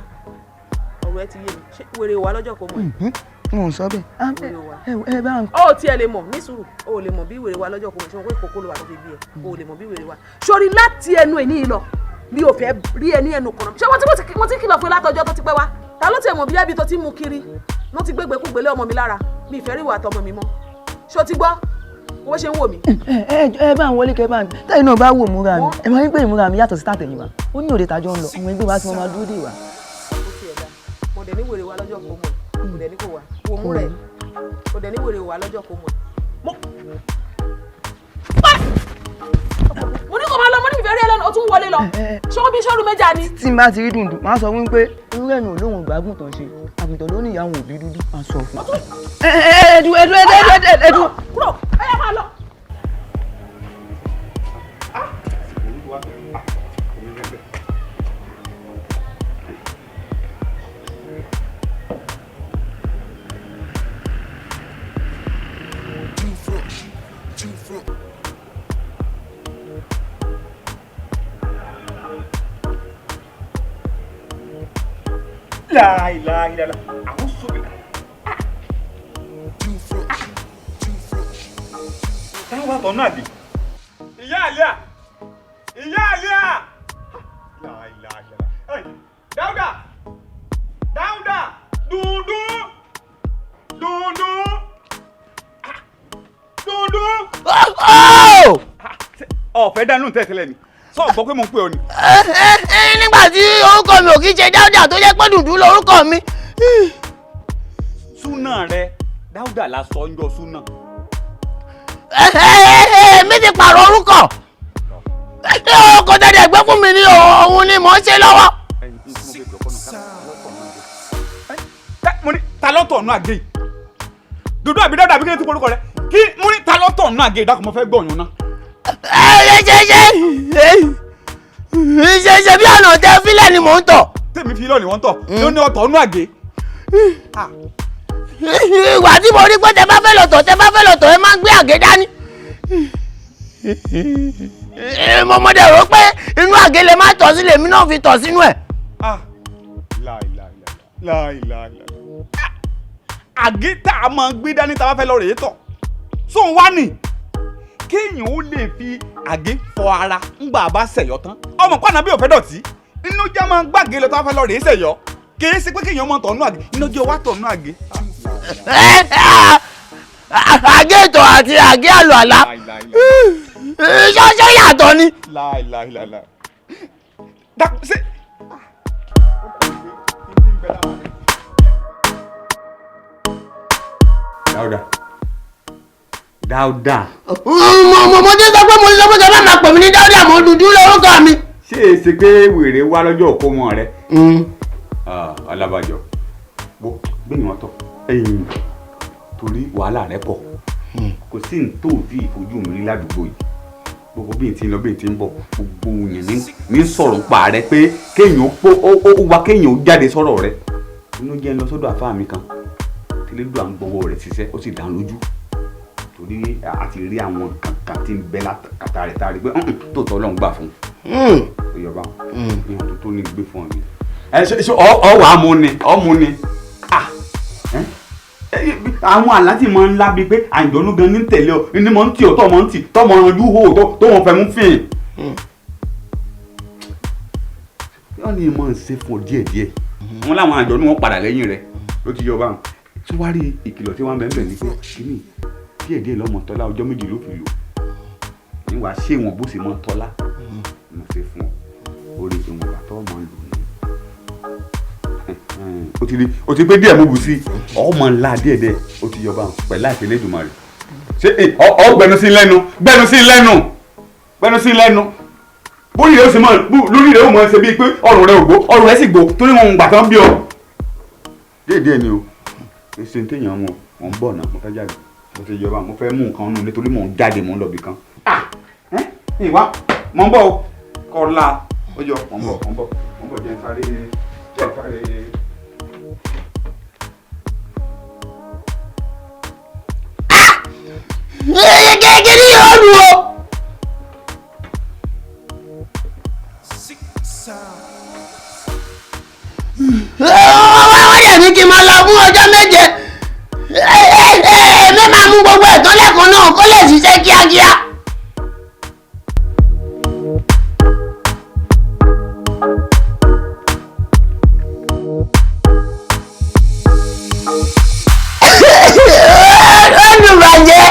Speaker 14: ọ̀rọ̀ ẹ ti yé mi ṣé wèrè wà lọ́jọ́ kó mọ̀.
Speaker 3: Mo ń sọ bẹ́ẹ̀. Ẹ bá ń.
Speaker 14: Ó tiẹ̀ lè mọ̀ ní sùúrù ó lè mọ̀ bí wèrè wà lọ́jọ́ kó mọ̀ ṣé wọ́n pé kókó ló wà tó fi bí ẹ ó lè mọ̀ bí wèrè wà. Sori láti ẹnu ẹ̀ ní ìlọ mi ò fẹ́ rí ẹ ní ẹnu kan náà ṣé wọ́n ti kìlọ̀ fún látọjọ́ tó ti pẹ́ wá ta ló tiẹ̀ mọ̀ bí ẹbí tó ti mú kiri ló ti gbégbé kú gbélé ọmọ mi lára mi ìfẹ́ rí ìwà àtọmọ mi mọ́ ṣó ti gbọ́ owó ṣe ń wò mí.
Speaker 3: Ẹ bá ń wọlé kẹ bá ń tẹ́yìn náà bá wò múra mi ẹ máa ń pè ìmúra mi yàtọ̀ sí tàtẹ̀yìn wa ó ní òde tàjọ ń lọ àwọn ẹgbẹ́ wa tí wọ́n máa dúró dè wá.
Speaker 14: ó ti ẹ̀dá mo dẹ̀ ní wèrè wa lọ́jọ́ kó mọ̀ mo dẹ̀ ní kó wà wò mú rẹ̀ mo dẹ̀ ní wèrè wa lọ́jọ́ kó mọ̀. mo ní kó máa lọ mo ní ìfẹ́ rí ẹ lọ́nà ó tún wọlé lọ ṣé wọ́n bí sọ́ọ́rù méjà ni.
Speaker 3: tí n bá ti rí Dundun máa sọ wípé ewúrẹ́ mi ò lóhùn ìgbàgùn tán ṣe àgùntàn ló ní ìyá àwọn òbí dúdú máa sọ fún un. Ẹdú.
Speaker 14: Kúrò ẹ yá máa lọ.
Speaker 16: Láìláìláìlá àwọn sóbì táwọn wà tọ́nú àdé ìyá àlíà láìláìláìlá Dáúdà Dundun ọ̀fẹ́ dánú tẹ̀sílẹ̀ ni sọ gbọ́ pé mo ń pè ọ ni.
Speaker 6: Nígbà tí orúkọ mi ò kí ṣe Dáúdà tó jẹ́ pé Dundun lórúkọ mi.
Speaker 16: Súnà rẹ Dáúdà la sọ ń jọ súnà.
Speaker 6: Mi ti pààrọ̀ orúkọ. Orúkọ tẹ̀lé gbé fún mi ní òun ni mò ń ṣe lọ́wọ́.
Speaker 16: Mo ní ta ló tọ̀ ọ̀nà àgé yìí Dundun àbí Dáúdà àbí kí ni tí orúkọ rẹ kí mo ní ta ló tọ̀ ọ̀nà àgé yìí dákun mo fẹ́ gbọ́ ọ̀yún náà.
Speaker 6: Ṣe bí ọ̀nà tẹ fílẹ̀ ni mò ń tọ̀.
Speaker 16: Tèmi fi lọ ni wọ́n tọ̀ ló ní ọ̀tọ̀ ọ̀nà àgé.
Speaker 6: Ìwà tí mo rí pé tẹ bá fẹ́ lọ tọ̀ ẹ máa ń gbé àgé dání. Mo mọ̀dẹ̀ rò pé inú àgé lè má tọ̀ sí lèmi náà fi tọ̀ sínú ẹ̀.
Speaker 16: Láìláìláìlá àgé tá a máa gbé dání tá a bá fẹ́ lọ rèé tọ̀ sóun wá nì kéèyàn ó lè fi àgé fọ ara ńgbà bá ṣẹ̀yọ́ tán ọmọ pàánà bí ò fẹ́ dọ̀tí inú jẹ́ máa ń gbàgé lọ tá a fẹ́ lọ rèé ṣẹ̀yọ́ kìí ṣe pé kéèyàn máa tọ̀nú àgé inú jẹ́ wá tọ̀nú àgé.
Speaker 6: Àgé ìtọ̀ àti àgé àlọ́ àlá ṣọ́ṣọ́ yàtọ̀ ni.
Speaker 16: Láìláìláìlá dákun ṣe. Dáúdà.
Speaker 6: Mo ti sọ pé kẹ́ bá máa pè mí ní Dáúdà mo Dundun lórúkọ mi.
Speaker 16: Ṣé èsì pé wèrè wá lọ́jọ́ òkómọ rẹ? Alábàjọ gbẹ̀yìn wọn tọ̀ torí wàhálà rẹ pọ̀ kò sí ní tó di ìfojú mi rí ládùúgbò yìí gbogbo bí n ti lọ bí n ti ń bọ̀ gbogbo yẹn ní sọ̀rọ̀ pa rẹ pé kéèyàn ó wá kéèyàn ó jáde sọ̀rọ̀ rẹ inú jẹ́ ń lọ sọ́dọ̀ àfáà mi kan tẹ́lẹ̀dùn à ń gbọ́wọ́ rẹ̀ ṣiṣẹ́ ó sì dá lójú torí àti rí àwọn kankan tí ń bẹ látàkàtà rẹ̀ tá a rí pé tòótọ́ Ọlọ́run gbà fún un yọba ìhàn tó ní gbé fún ọ mi. ọ wà á mú ni àwọn aláàtì máa ń lábi pé àìdọ́nú gan ní tẹ̀lé ọ ní mọ̀ ń tì ọ tọ́ mọ̀ ń tì tọ́ mọ̀ ọ̀rànjú hó tó wọn fẹ́ mú fìn. wọ́n ní mọ̀ ń ṣe fún ọ díẹ̀díẹ̀ wọ́n láwọn àjọ̀nú wọn padà lẹ́yìn rẹ̀ ló ti yọ báwọn tí wàá rí ìkìlọ̀ tí wọ́n bẹ̀ ń bẹ̀ ní pé kíní díẹ̀díẹ̀ lọ́mọ tọ́lá ọjọ́ méjì ló fi lò ní wàá ṣé wọn bó ṣe mọ́ tọ́lá mo ṣe fún ọ orí ìwọ̀n bàtọ́ ọmọ lò ní. o ti pé díẹ̀ mo bù sí ọmọ ńlá díẹ̀díẹ̀ o ti yọba pẹ̀lú àìfẹ́ lẹ́dùnmọ́ rẹ̀ ṣé ọ gbẹnu sí lẹ́nu pẹ̀lú sí lẹ́nu bóyá ó sì mọ̀ lórí rẹ̀ ó mọ̀ ṣe bíi pé ọrùn rẹ̀ ò gbó ọrùn rẹ̀ sì gbó torí wọn gbà tán bí ọ. díẹ̀díẹ̀ ni o èsì ń téèyàn mọ̀ mọ̀ ń bọ̀ náà mo fẹ́ jáde mo ti yọba mo fẹ́ mú nǹkan nù nítorí mò ń jáde mò ń lọ bì kan. ìwà mọ̀ ń bọ̀ o kọ́lá ó yọ mọ̀ ń bọ̀ jẹ́ sáré.
Speaker 6: Gẹ́gẹ́ ní ọ̀rù o. Wọ́n dẹ̀ ní kí n máa lọ fún ọjọ́ méje. Èmi máa mú gbogbo ẹ̀tọ́ lẹ́kọ̀ọ́ náà kó lè ṣiṣẹ́ kíákíá. Olùbàjẹ́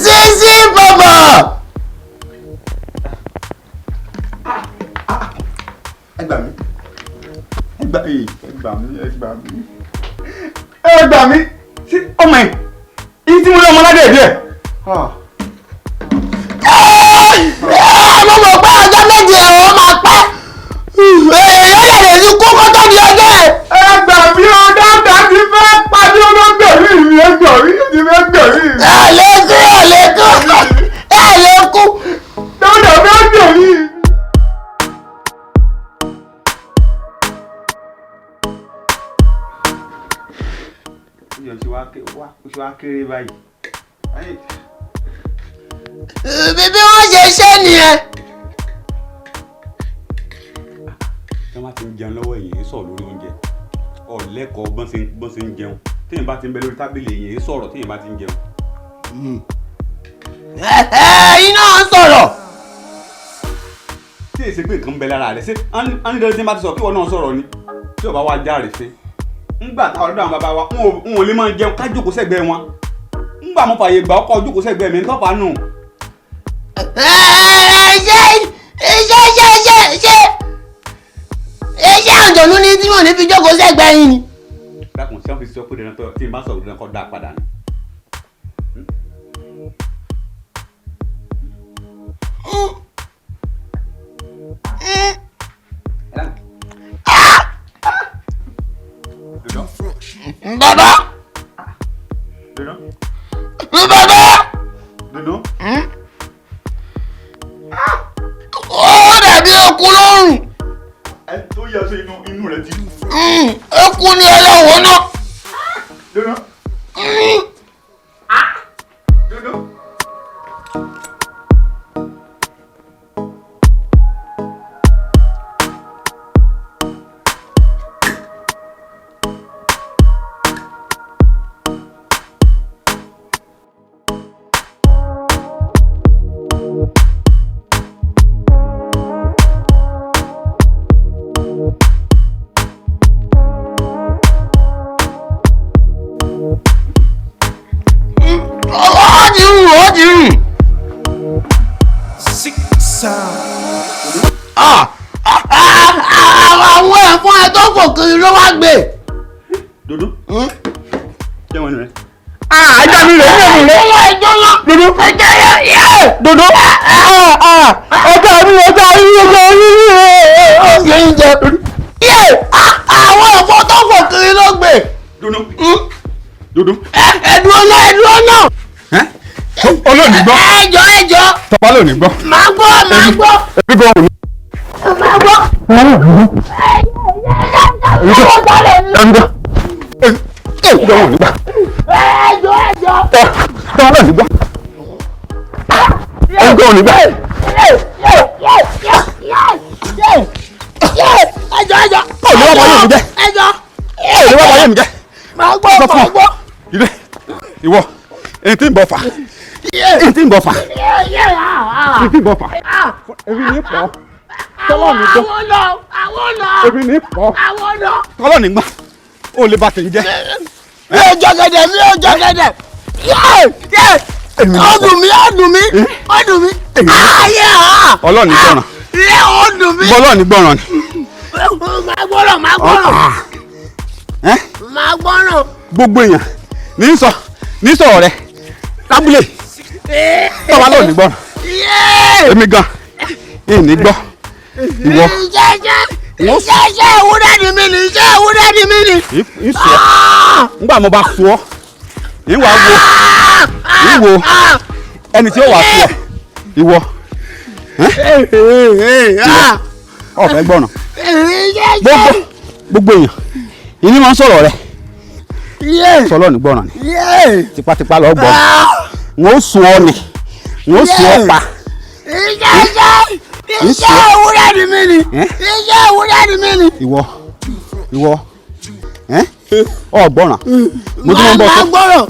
Speaker 6: sísí bọ̀bọ̀.
Speaker 16: ẹ gbà mí sí ọmọ ẹ yìí tí mo lé ọmọ ládé díẹ̀.
Speaker 6: Mo mọ̀ pé ọjọ́ méje ò máa pẹ́ èèyàn lè ní kókó tó di ọjọ́ ẹ̀.
Speaker 16: ẹ gbà mí o dáńtà ti fẹ́ pàdé olóńgbèrè mi ẹ gbà mí ti fẹ́ gbèrè mi.
Speaker 6: ẹ lè kú.
Speaker 16: dáńtà fẹ́ gbèrè. oṣù wa kéré báyìí.
Speaker 6: bí wọ́n ṣe ṣe nìyẹn.
Speaker 16: tí wọ́n bá ti ń jẹun lọ́wọ́ èyí sọ̀rọ̀ lórí oúnjẹ ọ̀lẹ́kọ̀ọ́ bọ́n ṣe ń jẹun téèyàn bá ti ń bẹ lórí tábìlì èyí sọ̀rọ̀ téèyàn bá ti ń jẹun.
Speaker 6: iná ń sọ̀rọ̀.
Speaker 16: tí èsì pé nǹkan ń bẹ lára rẹ̀ ṣé ánídẹ́rẹ́ tí wọ́n bá ti sọ kí wọ́n náà sọ̀rọ̀ ni tí ò bá wá já rè ṣe. ńgbà táwọn ọ̀dọ́ àwọn bàbá wa n ò lè máa jẹun ká jókòó sẹ́gbẹ̀ẹ́ wọn ńgbà mo fààyè gbà ọkọ̀ jókòó sẹ́gbẹ̀ẹ́ mi ń tọ́fà nù.
Speaker 6: ṣé àjọ̀nú ni tí mo ní fi jókòó sẹ́gbẹ̀ẹ́ yín ni.
Speaker 16: dákun tí wọ́n fi sọ pé dandan tó tí n bá sọ̀rọ̀ dandan kọ́ dá padà ni.
Speaker 6: Bàbá. Bàbá. Ó dàbí okun lọ́rùn.
Speaker 16: ẹ tó yẹ ṣe inú rẹ ti.
Speaker 6: Okun ni ẹlẹ́wọ̀n náà. Àwọn ẹ̀fọn ẹ̀ tó fò kiri ló wá gbé.
Speaker 16: Dodo. Jẹ́ wọn rẹ̀.
Speaker 6: Ajá mi rẹ̀ ní ẹ̀mí rẹ̀. Ẹjọ́ lọ. Dodo. Ẹjọ́ yẹ. Dodo. Ọjọ́ mi ọjọ́ mi jẹ. Àwọn ẹ̀fọn tó fò kiri ló gbé.
Speaker 16: Dodo. Dodo.
Speaker 6: Ẹ̀dùn ọ̀nà.
Speaker 16: Olóòní gbọ́.
Speaker 6: Ẹjọ́.
Speaker 16: Tọ́pá lóòní gbọ́.
Speaker 6: Máa gbọ́.
Speaker 16: Ẹbí gbọ́ òní.
Speaker 6: Máa gbọ́.
Speaker 16: Ìwọ èyí tí ń bọ̀ fà èyí tí ń bọ̀ fà èyí tí ń bọ̀ fà èmi ní pọ̀ tọ́lọ́ ní gbọ́ èmi ní pọ̀ tọ́lọ́ ní gbọ́ ó lè bá tèmi jẹ́.
Speaker 6: mi ò jọ gẹ̀dẹ̀ ọdún mi.
Speaker 16: ọlọ́ọ̀ni gbọ́ràn bọ́lọ́ọ̀ni gbọ́ràn ni.
Speaker 6: máa gbọ́ràn.
Speaker 16: gbogbo èèyàn ní sọ̀rọ̀ rẹ lábúlé tọ́wá lónìí gbọ́ràn. èmi gan ìní gbọ́ ìwọ.
Speaker 6: iṣẹ́ ewúrẹ́ ni mí ni iṣẹ́ ewúrẹ́ ni mí ni.
Speaker 16: ìsọ ngbà mo bá sọ ọ ìwà wo ẹni tí ó wà sọ ìwọ ọ̀fẹ́ gbọ́nà gbogbo èèyàn ìní máa ń sọ̀rọ̀ rẹ sọlọ́ ní gbọ́nà ni tipátipá lọ gbọ́ wọn ó sùn ọ ni wọn ó sùn ọ pa.
Speaker 6: iṣẹ́ ewúrẹ́ ni mí ni iṣẹ́ ewúrẹ́ ni mí ni.
Speaker 16: ìwọ ọgbọ́nà mo tún máa ń bọ̀ tó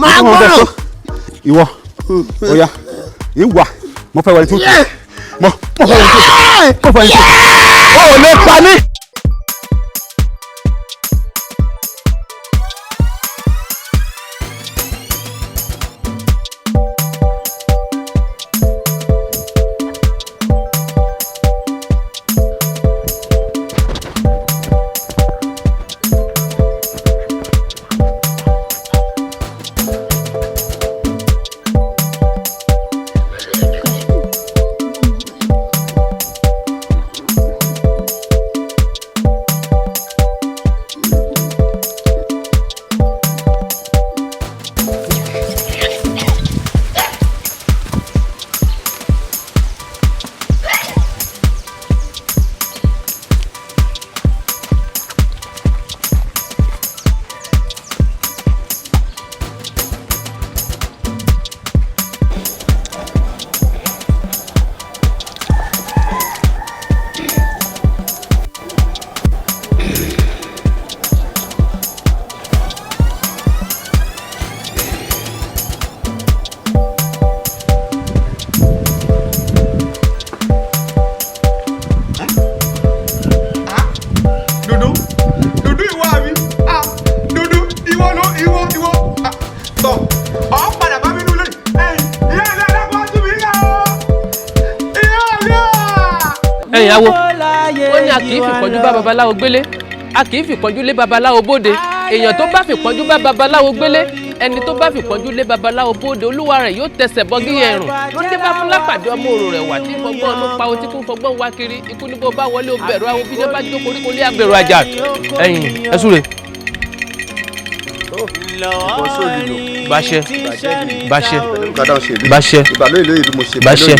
Speaker 6: máa gbọ́rọ̀
Speaker 16: ìwọ ọ̀ya ìwà mo fẹ́ wọlé tó mo fẹ́ wọlé tó ó lè pa mí.
Speaker 20: ìyàwó ó ní a kì í fìpọ́njú bá babaláwo gbélé a kì í fìpọ́njú lé babaláwo bóde èèyàn tó bá fìpọ́njú bá babaláwo gbélé ẹni tó bá fìpọ́njú lé babaláwo bóde olúwa rẹ̀ yóò tẹsẹ̀ bọ́gí ẹ̀rùn ló dé bá fún lápàdé ọmọ òrò rẹ̀ wà tí fọgbọ́n ló pa otí kún fọgbọ́n wá kiri ikú ní bó bá wọlé o bẹ̀rù àwọn bíjọ́ bá jó koríko lé abẹ̀rù àjà ẹ̀yìn ẹ súre. Báṣẹ báṣẹ báṣẹ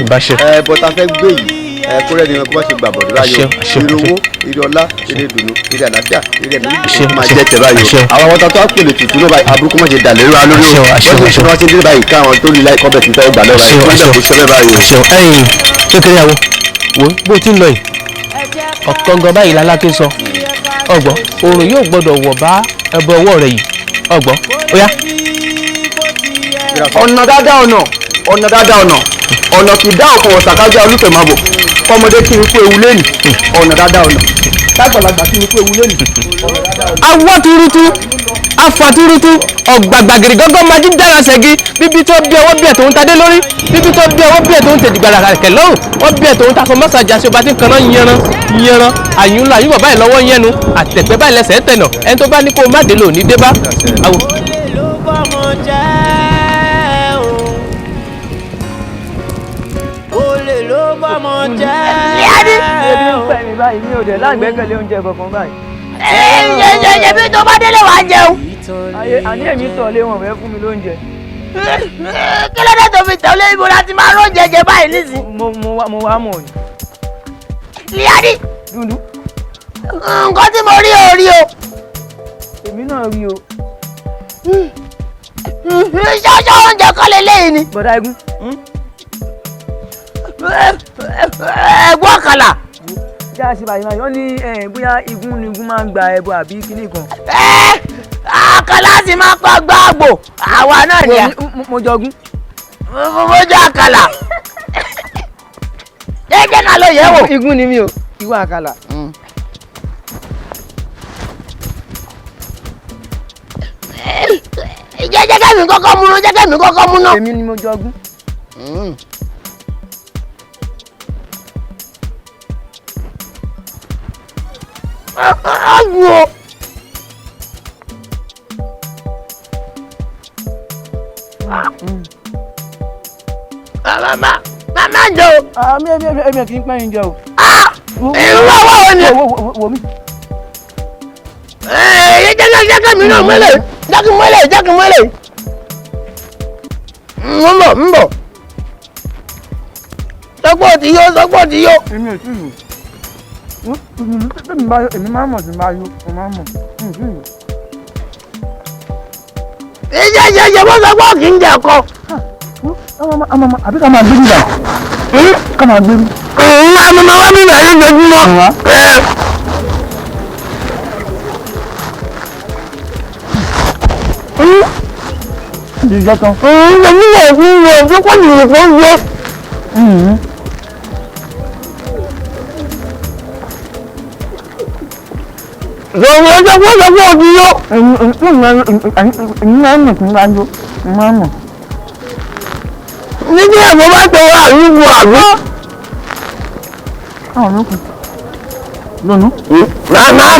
Speaker 20: báṣẹ
Speaker 21: ẹ bọ́tà fẹ́ gbé yìí kórẹ́ ni wọn kó bá ṣe gbàgbọ́ láyọ̀ ire owó ire ọlá ire ìdùnnú ire àlàáfíà ire ẹ̀mí máa jẹ́ tẹ̀ báyìí o àwọn ọ̀tá tó á pèlè tutù ló báyìí aburúkú má ṣe dà lérò alórí o wọ́n ti wọ́n ti dé báyìí káwọn tó lè láì kọ́ bẹ̀ tí fẹ́ gbà lọ́wọ́ báyìí wọ́n bẹ̀ kó ṣẹ́ báyìí o.
Speaker 20: ẹ̀yin kékeré àwọ wo bó ti ń lọ yìí ọ̀kọ̀ǹgàn báyìí lálákè sọ ọgbọ́n oòrùn yóò gbọ́dọ̀ wọ̀ bá ẹbọ ọwọ́ rẹ̀ yìí ọgbọ́n ó yá.
Speaker 21: ọ̀nà dáadáa ọ̀nà kì í dá ọ̀kan ọ̀sàkájá olùfẹ́ máa bọ̀ kọ́mọdé kí n kú ewu lẹ́nu ọ̀nà dáadáa ọ̀nà lágbàlagbà kí n kú ewu lẹ́nu ọ̀nà dáadáa ọ̀nà.
Speaker 20: awọ́ tuurutu afa tuurutu ọ̀gbàgbàgìrì gángan máa dín dára ṣẹ́gi bíbí tó bí ọwọ́ bí ẹ̀ tó ń tadé lórí bíbí tó bí ọwọ́ bí ẹ̀ tó ń tẹ̀dí gbàrà kẹ̀ lọ́rùn wọ́n bí ẹ̀ tó ń takọ mọ́sàájà ṣe ọba tí ń kaná yẹran àyùn ńlá àyùn bàbá ẹ̀ lọ́wọ́ yẹnu àtẹ̀pẹ́ báyìí lẹ́sẹ̀ tẹ̀nà ẹni tó bá ní kó má dé lò ní dé bá.
Speaker 1: bọ́mọ jẹ́.
Speaker 4: ebi ń pẹ́ mi báyìí mi ò dẹ̀ lágbẹ́kẹ̀lé oúnjẹ kankan báyìí.
Speaker 6: ṣe bí tó bá délé wàá jẹun.
Speaker 4: àní èmi tọ̀ lé wọn fẹ́ fún mi lóúnjẹ.
Speaker 6: kí ló dé tó fi tẹ̀lé ibo láti máa róúnjẹ jẹ báyìí nísìn.
Speaker 4: mo wá mọ̀ ni.
Speaker 6: Líadí.
Speaker 4: Dúdú.
Speaker 6: nǹkan tí mo rí o rí o.
Speaker 4: èmi náà rí o.
Speaker 6: ṣọ́ṣọ́ oúnjẹ kan lélẹ́yìn ni.
Speaker 4: bọ̀dá igun.
Speaker 6: ẹ̀gbọ́n àkàlà.
Speaker 4: já a ṣe báyìí báyìí wọ́n ní bóyá igun ni igun máa ń gba ẹbọ àbí kíní kan.
Speaker 6: àkàlà sì máa pa gbàgbó àwa náà ni.
Speaker 4: mo jọgún.
Speaker 6: mo jọ àkàlà. jẹ́jẹ́ ká ló yẹ wò.
Speaker 4: igun ni mi o ìwọ àkàlà.
Speaker 6: jẹ́jẹ́ kẹ́mi kọ́kọ́ mú náà jẹ́ kẹ́mi kọ́kọ́ mú náà.
Speaker 4: èmi ni mo jọgún.
Speaker 6: Ayo. Mama, má jẹ o.
Speaker 4: èmi kì í pẹ́ yín jẹ o.
Speaker 6: ìlú ọwọ́ ni.
Speaker 4: wò mí.
Speaker 6: jẹ́ mi náà mọ́lẹ̀ jẹ́ kí mọ́lẹ̀. ń bọ̀. sọ́pọ̀ tí yó.
Speaker 4: èmi ò tí ì yó. èmi máa ń mọ̀ tí n bá yó mo máa ń mọ̀.
Speaker 6: ìjẹ́ bó sọ́pọ̀ kì í jẹ ọkọ.
Speaker 4: àbí ká máa gbé nígbà. ká máa gbé ní.
Speaker 6: àmọ́ wá mi rẹ̀ lójoojúmọ́.
Speaker 4: ìjọ kan.
Speaker 6: nílẹ̀ ìwé tó kọ́ ní ìwé fún yé. Ìjọba ọjọ́ pọ́sọ̀pọ̀ òbí yó.
Speaker 4: èmi máa ń mọ̀ tí n bá yó mo máa ń mọ̀.
Speaker 6: níbi ẹ̀fọ́ bá tó wà nínú àgbo.
Speaker 4: àwọn ló kù. lónú.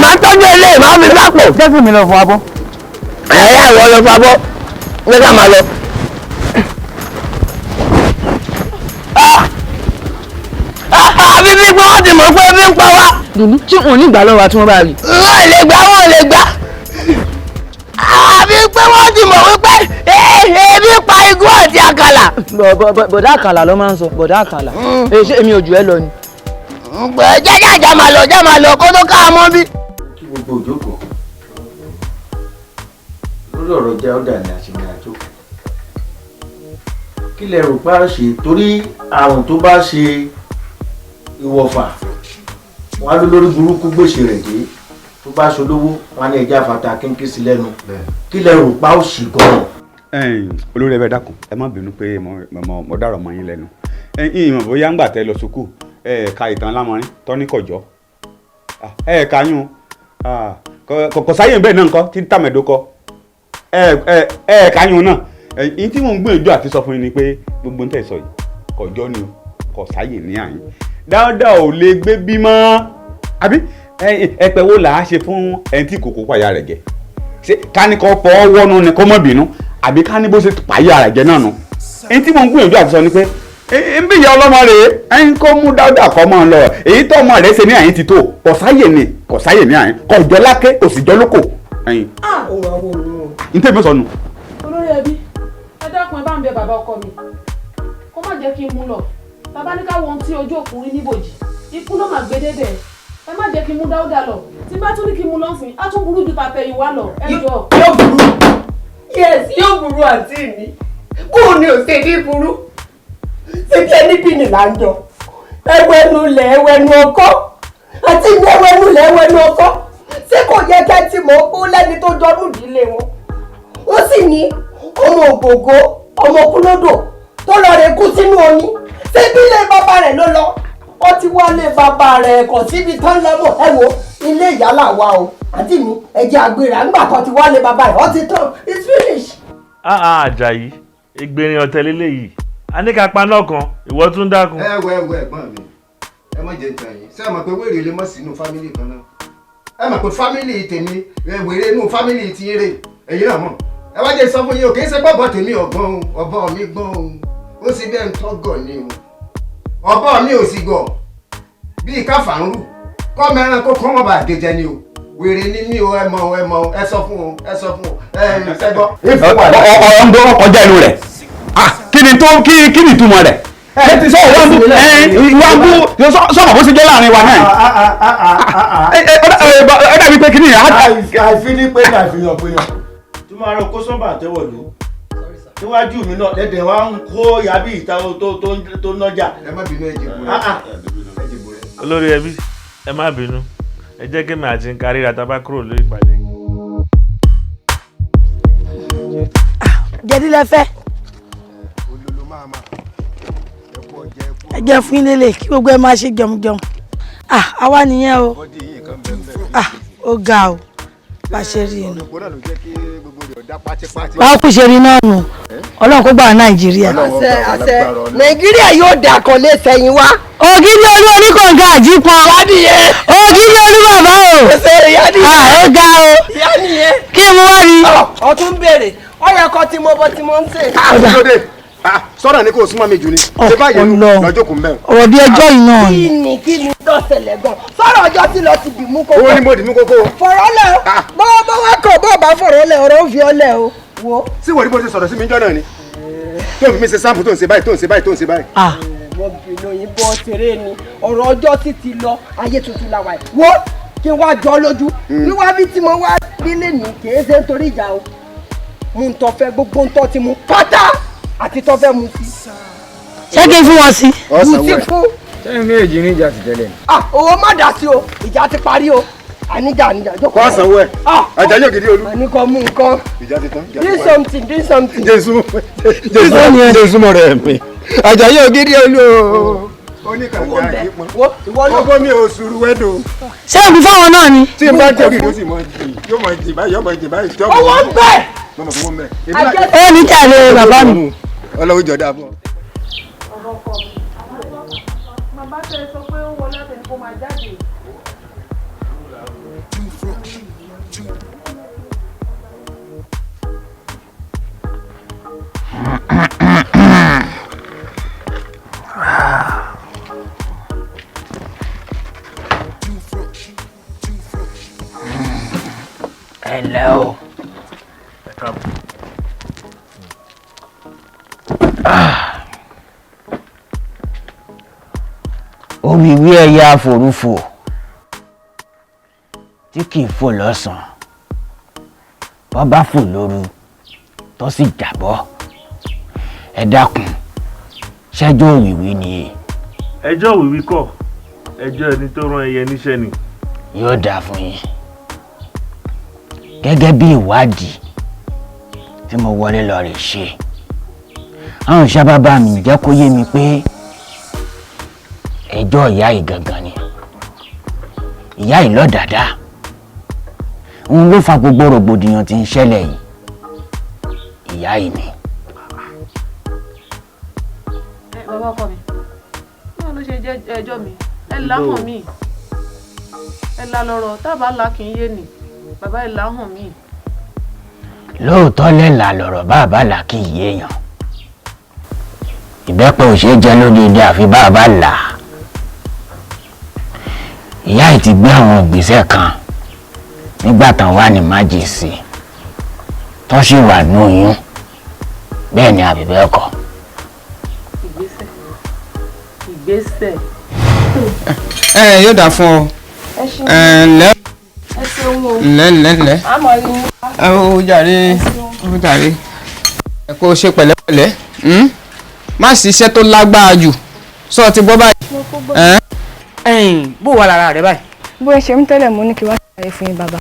Speaker 6: màá tọ́jú ilé màá fi sápò.
Speaker 4: jẹ́ kí mi lọ fọ abọ́.
Speaker 6: ìwọ lọ fọ abọ́ ní ká máa lọ. àbí bí pé wọ́n ti mọ̀ pé ebi ń pa wá.
Speaker 4: dùnú tí wọn ò ní ìgbà lọ́wọ́ wa tí wọ́n bá rí.
Speaker 6: wọ́n lè gbà. àbí pé wọ́n ti mọ̀ wípé ebi pa igun àti àkàlà.
Speaker 4: bọ̀dá àkàlà ló máa ń sọ bọ̀dá àkàlà. ṣé èmi ò jù ẹ lọ ni.
Speaker 6: jẹ́ máa lọ kó tó ká a mọ́ bí.
Speaker 18: kí gbogbo òjókòó lórí ọ̀rọ̀ jáúdà ni àṣìmọ̀ àjò kí lẹ rò pé a ṣe torí àrùn tó bá ṣe ìwọ̀fà wọn á ló lórí burúkú gbèsè rẹ̀ dé tó bá ṣolówó wọn á ní ẹja fata kínkín sí lẹ́nu kí lẹ rò pé a ó ṣì gan-an.
Speaker 16: olórí ẹbẹ dákun ẹ má bínú pé mo dárò mọ́ yín lẹ́nu ìmọ̀ bóyá ń gbà tẹ́ lọ sùkúù ka ìtàn lámọrin tọ́ní kọjọ́ ka yún kò sáyé bẹ́ẹ̀ náà nǹkan tí tàmẹ̀dó kọ ka yún náà èyí tí mò ń gbìyànjú àti sọ fún yín ni pé gbogbo ń tẹ̀ sọ yìí kọjọ́ ni kò sáyé ní àyín dáadáa ò lè gbé bímọ àbí ẹpẹ wo là á ṣe fún ẹni tí kòkó pàyà rẹ̀ jẹ ṣé ká ní kò fọ́ wọ́nú ni kó mọ̀ bínú àbí ká ní bó ṣe pàyà rẹ̀ jẹ náà nù èyí tí mò ń gbìyànjú àti sọ ni pé n bí ìyá ọlọ́mọ rẹ̀ ẹ̀yin kó mú dáadáa kọ́ mọ́ ọ lọ èyí tó ọmọ rẹ̀ ṣe ní àyín ti tó kò sáyè ní àyín kò jọ lákè kò sì jọ lóko ẹ̀yin. n tẹ́ mi sọnù.
Speaker 14: olórí ẹbí ẹ dákun ẹ bá ń bẹ bàbá ọkọ mi kó má jẹ́ kí n mú lọ bàbá ní ká wọn tí ojú òkun rí níbòjì ikú ló máa gbé débẹ̀ ẹ má jẹ́ kí n mú dáúdà lọ tí bá tún ní kí n mú lọ́sìn á tún burú ju tàtẹ̀yìn wá lọ ẹ jọ.
Speaker 6: yóò burú yes yóò burú àǹtí mi bóun ni ò ṣe ní burú ṣé bí ẹni bí ni là ń jọ ẹwẹ́nu lẹ̀ ẹwẹ́nu ọkọ́ àti ní ẹwẹ́nu lẹ̀ ẹwẹ́nu ọkọ́ ṣé kò yẹ kẹ́ tí mò ń kó lẹ́ni tó jọ nùdílé wọn ó sì ní ọmọ ògògó ọmọ kúlódò tó lọ rẹ kú sínú omi ṣé bí ilé bàbá rẹ̀ ló lọ ó ti wálé bàbá rẹ̀ kò síbi tán lọ́mọ ẹ wo ilé ìyálà wa o àti mi ẹ̀jẹ̀ àgbèrè àgbà tó ti wálé bàbá rẹ̀ ó ti tán it's finished.
Speaker 5: Àjàyí ìgbèrè ọ̀tẹ̀ lélẹ́yìí a ní ká paná kan ìwọ tún dákun.
Speaker 21: ẹ wọ ẹ̀gbọ́n mi ẹ má jẹ nǹkan yìí ṣé ẹ mọ̀ pé wèrè lè mọ̀ sínú fámìlì kan náà ẹ mọ̀ pé fámìlì tèmi wèrè inú fámìlì ti eré ẹ̀yin náà mọ̀ ẹ wá jẹ́ sọ fún yín o kì í ṣe bọ́bọ̀ tèmi ọ̀gbọ́n o ọ̀bọ mi gbọ́n o ó sì bẹ́ẹ̀ ń tọ́gọ̀ ni o ọ̀bọ mi ò sì gọ̀ bíi káfà ń rù kọ́ mẹ́rin kó kọ́ mọ́ bá gẹ̀jẹ̀ ni o wèrè ni mí o ẹ mọ̀ ẹ sọ fún o ẹ ṣẹ́gbọ́.
Speaker 16: ọ̀rọ̀ ń gbọ́ kọjá inú rẹ̀ kí ni ìtumọ̀ rẹ̀ ẹ ti sọ ìwà bú sọ̀rọ̀ bó ṣe jẹ́ láàrin wa náà ẹ dàbí pé kí ni
Speaker 21: àìfi ní pé àìfihàn péyàn tí máa rọ kó sọ́mbà tẹ́wọ̀lú níwájú mi náà lẹ́dẹ̀ wá ń kó yàbí ìta tó nọ́jà. ẹ má bínú ẹ̀jẹ̀ bò rẹ̀.
Speaker 5: olórí ẹbí ẹ má bínú ẹ jẹ́ kí mi àti nǹkan ríra tá a bá kúrò lórí ìpàdé.
Speaker 9: jẹ́dí lẹ́fẹ́ ẹ jẹ́ fún ilé lè kí gbogbo ẹ máa ṣe jọmjọm àwa nìyẹn o ó ga o bá ṣe rí inú bá kú ṣe rí náà nù ọlọ́run kó gbà Nàìjíríà.
Speaker 6: àṣẹ Nàìjíríà yóò dà kàn lé sẹ́yìn wá.
Speaker 9: ògidì olú oníkànga àjípọn ògidì olú bàbá o ó ga o kí n mú wá rí.
Speaker 6: ọtún béèrè ó yẹ kó tí mo bọ tí mo ń sè.
Speaker 21: sọ́dọ̀ ni kò súnmọ́ mi jù ni ṣé báyìí lọ́jọ́ kò ń bẹ̀rù.
Speaker 6: ọ̀rọ̀ bí ẹjọ́ yìí náà ni.
Speaker 10: kí ni tó ṣẹlẹ̀ gan sọ̀rọ̀ ọjọ́ tí lọ ti dìmú kókó.
Speaker 21: owó ni mo dìmú kókó.
Speaker 10: fọ̀rọ̀ lẹ̀ o bó wá kọ̀ bó bá fọ̀rọ̀ lẹ̀ ọ̀rọ̀ ó fi ọ lẹ̀ o wo.
Speaker 21: sí wọ́n ní bó ṣe sọ̀rọ̀ sí mi jọ́ náà ni tó fi mi ṣe sáǹpù tó ń ṣe báyìí tó ń ṣe báyìí tó ń ṣe báyìí.
Speaker 10: wọ́n bìnrin òyìnbó ṣeré ni ọ̀rọ̀ ọjọ́ tí ti lọ ayé tuntun la wà yìí wo kí n wá jọ lójú wíwá bí tí mo wá nílé ní kì í ṣe nítorí ìjà o mú un tọ́ fẹ́ gbogbo ń tọ́ ti mú pátá àti tọ́ fẹ́ mu sí.
Speaker 6: ṣé kí n fún wọn sí.
Speaker 10: mu sí fún.
Speaker 15: sẹ́yìn méjì ní ìjà ti tẹ́lẹ̀.
Speaker 10: owó má dá sí o ìjà ti parí o àníjà jókòó.
Speaker 21: kọ́ sanwó ẹ̀ ajá yóò gidi olú.
Speaker 10: àníkọ́ mú nǹkan.
Speaker 21: ìjà ti tán.
Speaker 10: do something do something.
Speaker 21: jésù mọ̀ rẹ̀ mi ajá yóò gidi olú o. oníkàgbà yìí pọn ọgbọ́n mi ò sùúrù wẹ́dọ̀.
Speaker 6: ṣé òbí fáwọn náà ni.
Speaker 21: tí n bá jẹ́ òbí ló sì mọ̀ jì yóò mọ̀ jì báyìí yóò mọ̀ jì báyìí.
Speaker 10: owó ń bẹ̀.
Speaker 6: ó ní jàre bàbá mi.
Speaker 21: ọlọ́wọ́ jọ dáa fún ọ.
Speaker 14: bàbá tẹ sọ pé ó wọlé àtẹni kó máa jáde.
Speaker 4: Hello. Òwìwí ẹyẹ àforúfò tí kìí fò lọ́sàn-án bọ́ bá fò lóru tó sì jábọ́ ẹ dákun ṣẹ́jọ́ òwìwí ni.
Speaker 2: ẹjọ́ òwìwí kọ́ ẹjọ́ ẹni tó rán ẹyẹ níṣẹ́ ni.
Speaker 4: yóò dáa fún yín gẹ́gẹ́ bí ìwádìí tí mo wọlé lọ rè ṣe àwọn sábàbà mi jẹ́ kó yé mi pé ẹjọ́ ìyá yìí gangan ni ìyá yìí lọ dáadáa òun ló fa gbogbo rògbòdìyàn tí ń ṣẹlẹ̀ yìí ìyá yìí ni.
Speaker 14: bàbá ọkọ mi báwo ló ṣe jẹ́ ẹjọ́ mi ẹ láhàn mí ẹ la lọ́rọ̀ tábà là kì í yé ni bàbá ẹ láhàn mí.
Speaker 4: lóòótọ́ lẹ́la lọ̀rọ̀ bàbá là kì í yéèyàn ìbẹ́pẹ ò ṣeé jẹ lódìdí àfi bàbá là ìyá yìí ti gbé àwọn ìgbésẹ̀ kan nígbà tán wà ní májèsì tó sì wà ní oyún bẹ́ẹ̀ ni àbí bẹ́ẹ̀ kọ́.
Speaker 14: ìgbésẹ̀.
Speaker 22: yóò dà fún ọ.
Speaker 14: ẹ ṣeun o.
Speaker 22: ǹlẹ́.
Speaker 14: àmọ́ rí i.
Speaker 22: ó jàre ẹ kó o ṣe pẹ̀lẹ́pẹ̀lẹ́ má ṣiṣẹ́ tó lágbára jù sọ ti gbọ́ báyìí.
Speaker 23: bó wà lára rẹ báyìí.
Speaker 24: bó ẹ ṣe ń tẹ́lẹ̀ mo ní kí wá ṣàlàyé fún yín bàbá.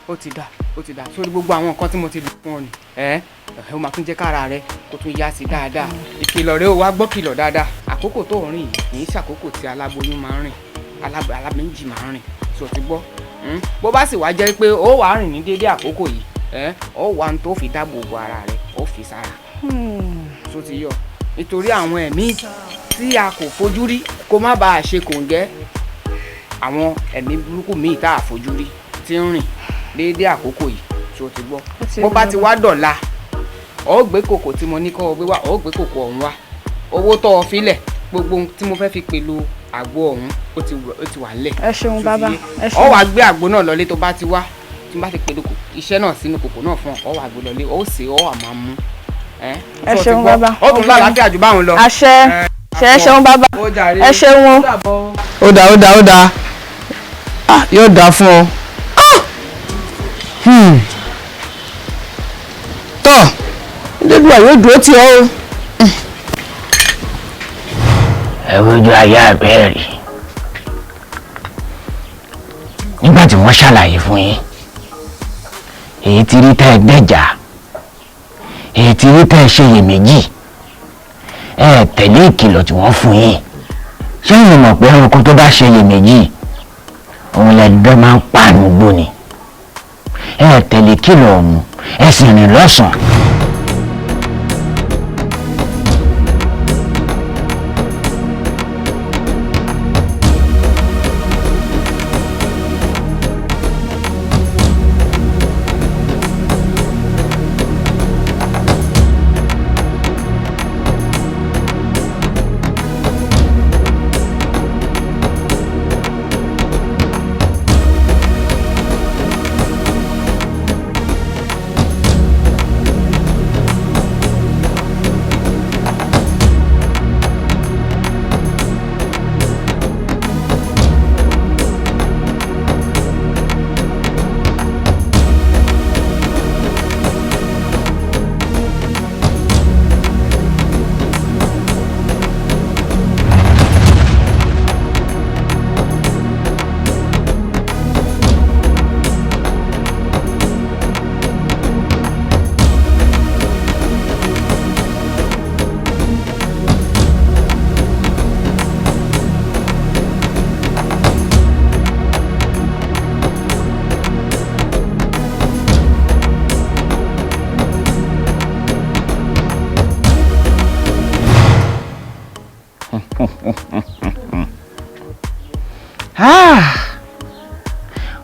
Speaker 23: ó ti dà sórí gbogbo àwọn nǹkan tí mo ti lò fún ọ ni ó máa tún jẹ́ kára rẹ kó tún yá sí dáadáa ìkìlọ̀ rẹ ó wá gbọ́ kìlọ̀ dáadáa àkókò tó ń rìn yìí kì í ṣàkókò tí aláboyún máa ń rìn alábẹ́ńjì máa ń rìn sọ ti gbọ́ bó bá sì wá jẹ́ pé ó wàá rìn ní déédé àkókò yìí ó wà ní tó fi dáàbò bo ara rẹ ó fi sára sọ ti yọ nítorí àwọn ẹ̀mí tí a kò fojú rí kó má bàa ṣe kòǹgẹ́ àwọn ẹ̀mí burúkú míì tá a fojú rí ti ń rìn déédé àkókò yìí tí o ti gbọ́ bó bá ti wá dọ̀la ó gbé kòkò tí mo ní kọ́ ọ gbé wá ó gbé kòkò ọ̀hún wá owó tó o filẹ̀ gbogbo tí mo fẹ́ fi pẹ̀lú àgbo ọ̀hún ó ti wà nílẹ̀.
Speaker 24: ẹ ṣeun bàbá ẹ ṣeun.
Speaker 23: ó wàá gbé àgbo náà lọlé tó bá ti wá tí mo bá ti pẹ̀lú iṣẹ́ náà sínú kòkò náà fún ọ ó wàá gbé lọlé ó sè ó wà máa mú.
Speaker 24: ẹ ṣeun bàbá
Speaker 23: ó tún lálàáfíà jù báwọn lọ.
Speaker 24: àṣẹ ẹ ṣeun bàbá ẹ ṣeun o.
Speaker 22: ó dáa yóò dáa fún ọ. tọ́ dédú àyè dúró tí ọ o.
Speaker 4: ẹ wojú ayé àbẹ́ẹ̀rì nígbà tí wọ́n ṣàlàyé fún yín èyí tí rí tẹ́ ẹ gbẹ́jà èyí tí rí tẹ́ ẹ ṣe iyèméjì ẹ tẹ̀lé ìkìlọ̀ tí wọ́n fún yín ṣé ẹ̀yin mọ̀ pé ẹranko tó bá ṣe iyèméjì òun lẹ́dọ́ máa ń pààrọ̀ gbóni ẹ tẹ̀lé ìkìlọ̀ ọ̀hún ẹ sì rìn lọ́sàn-án.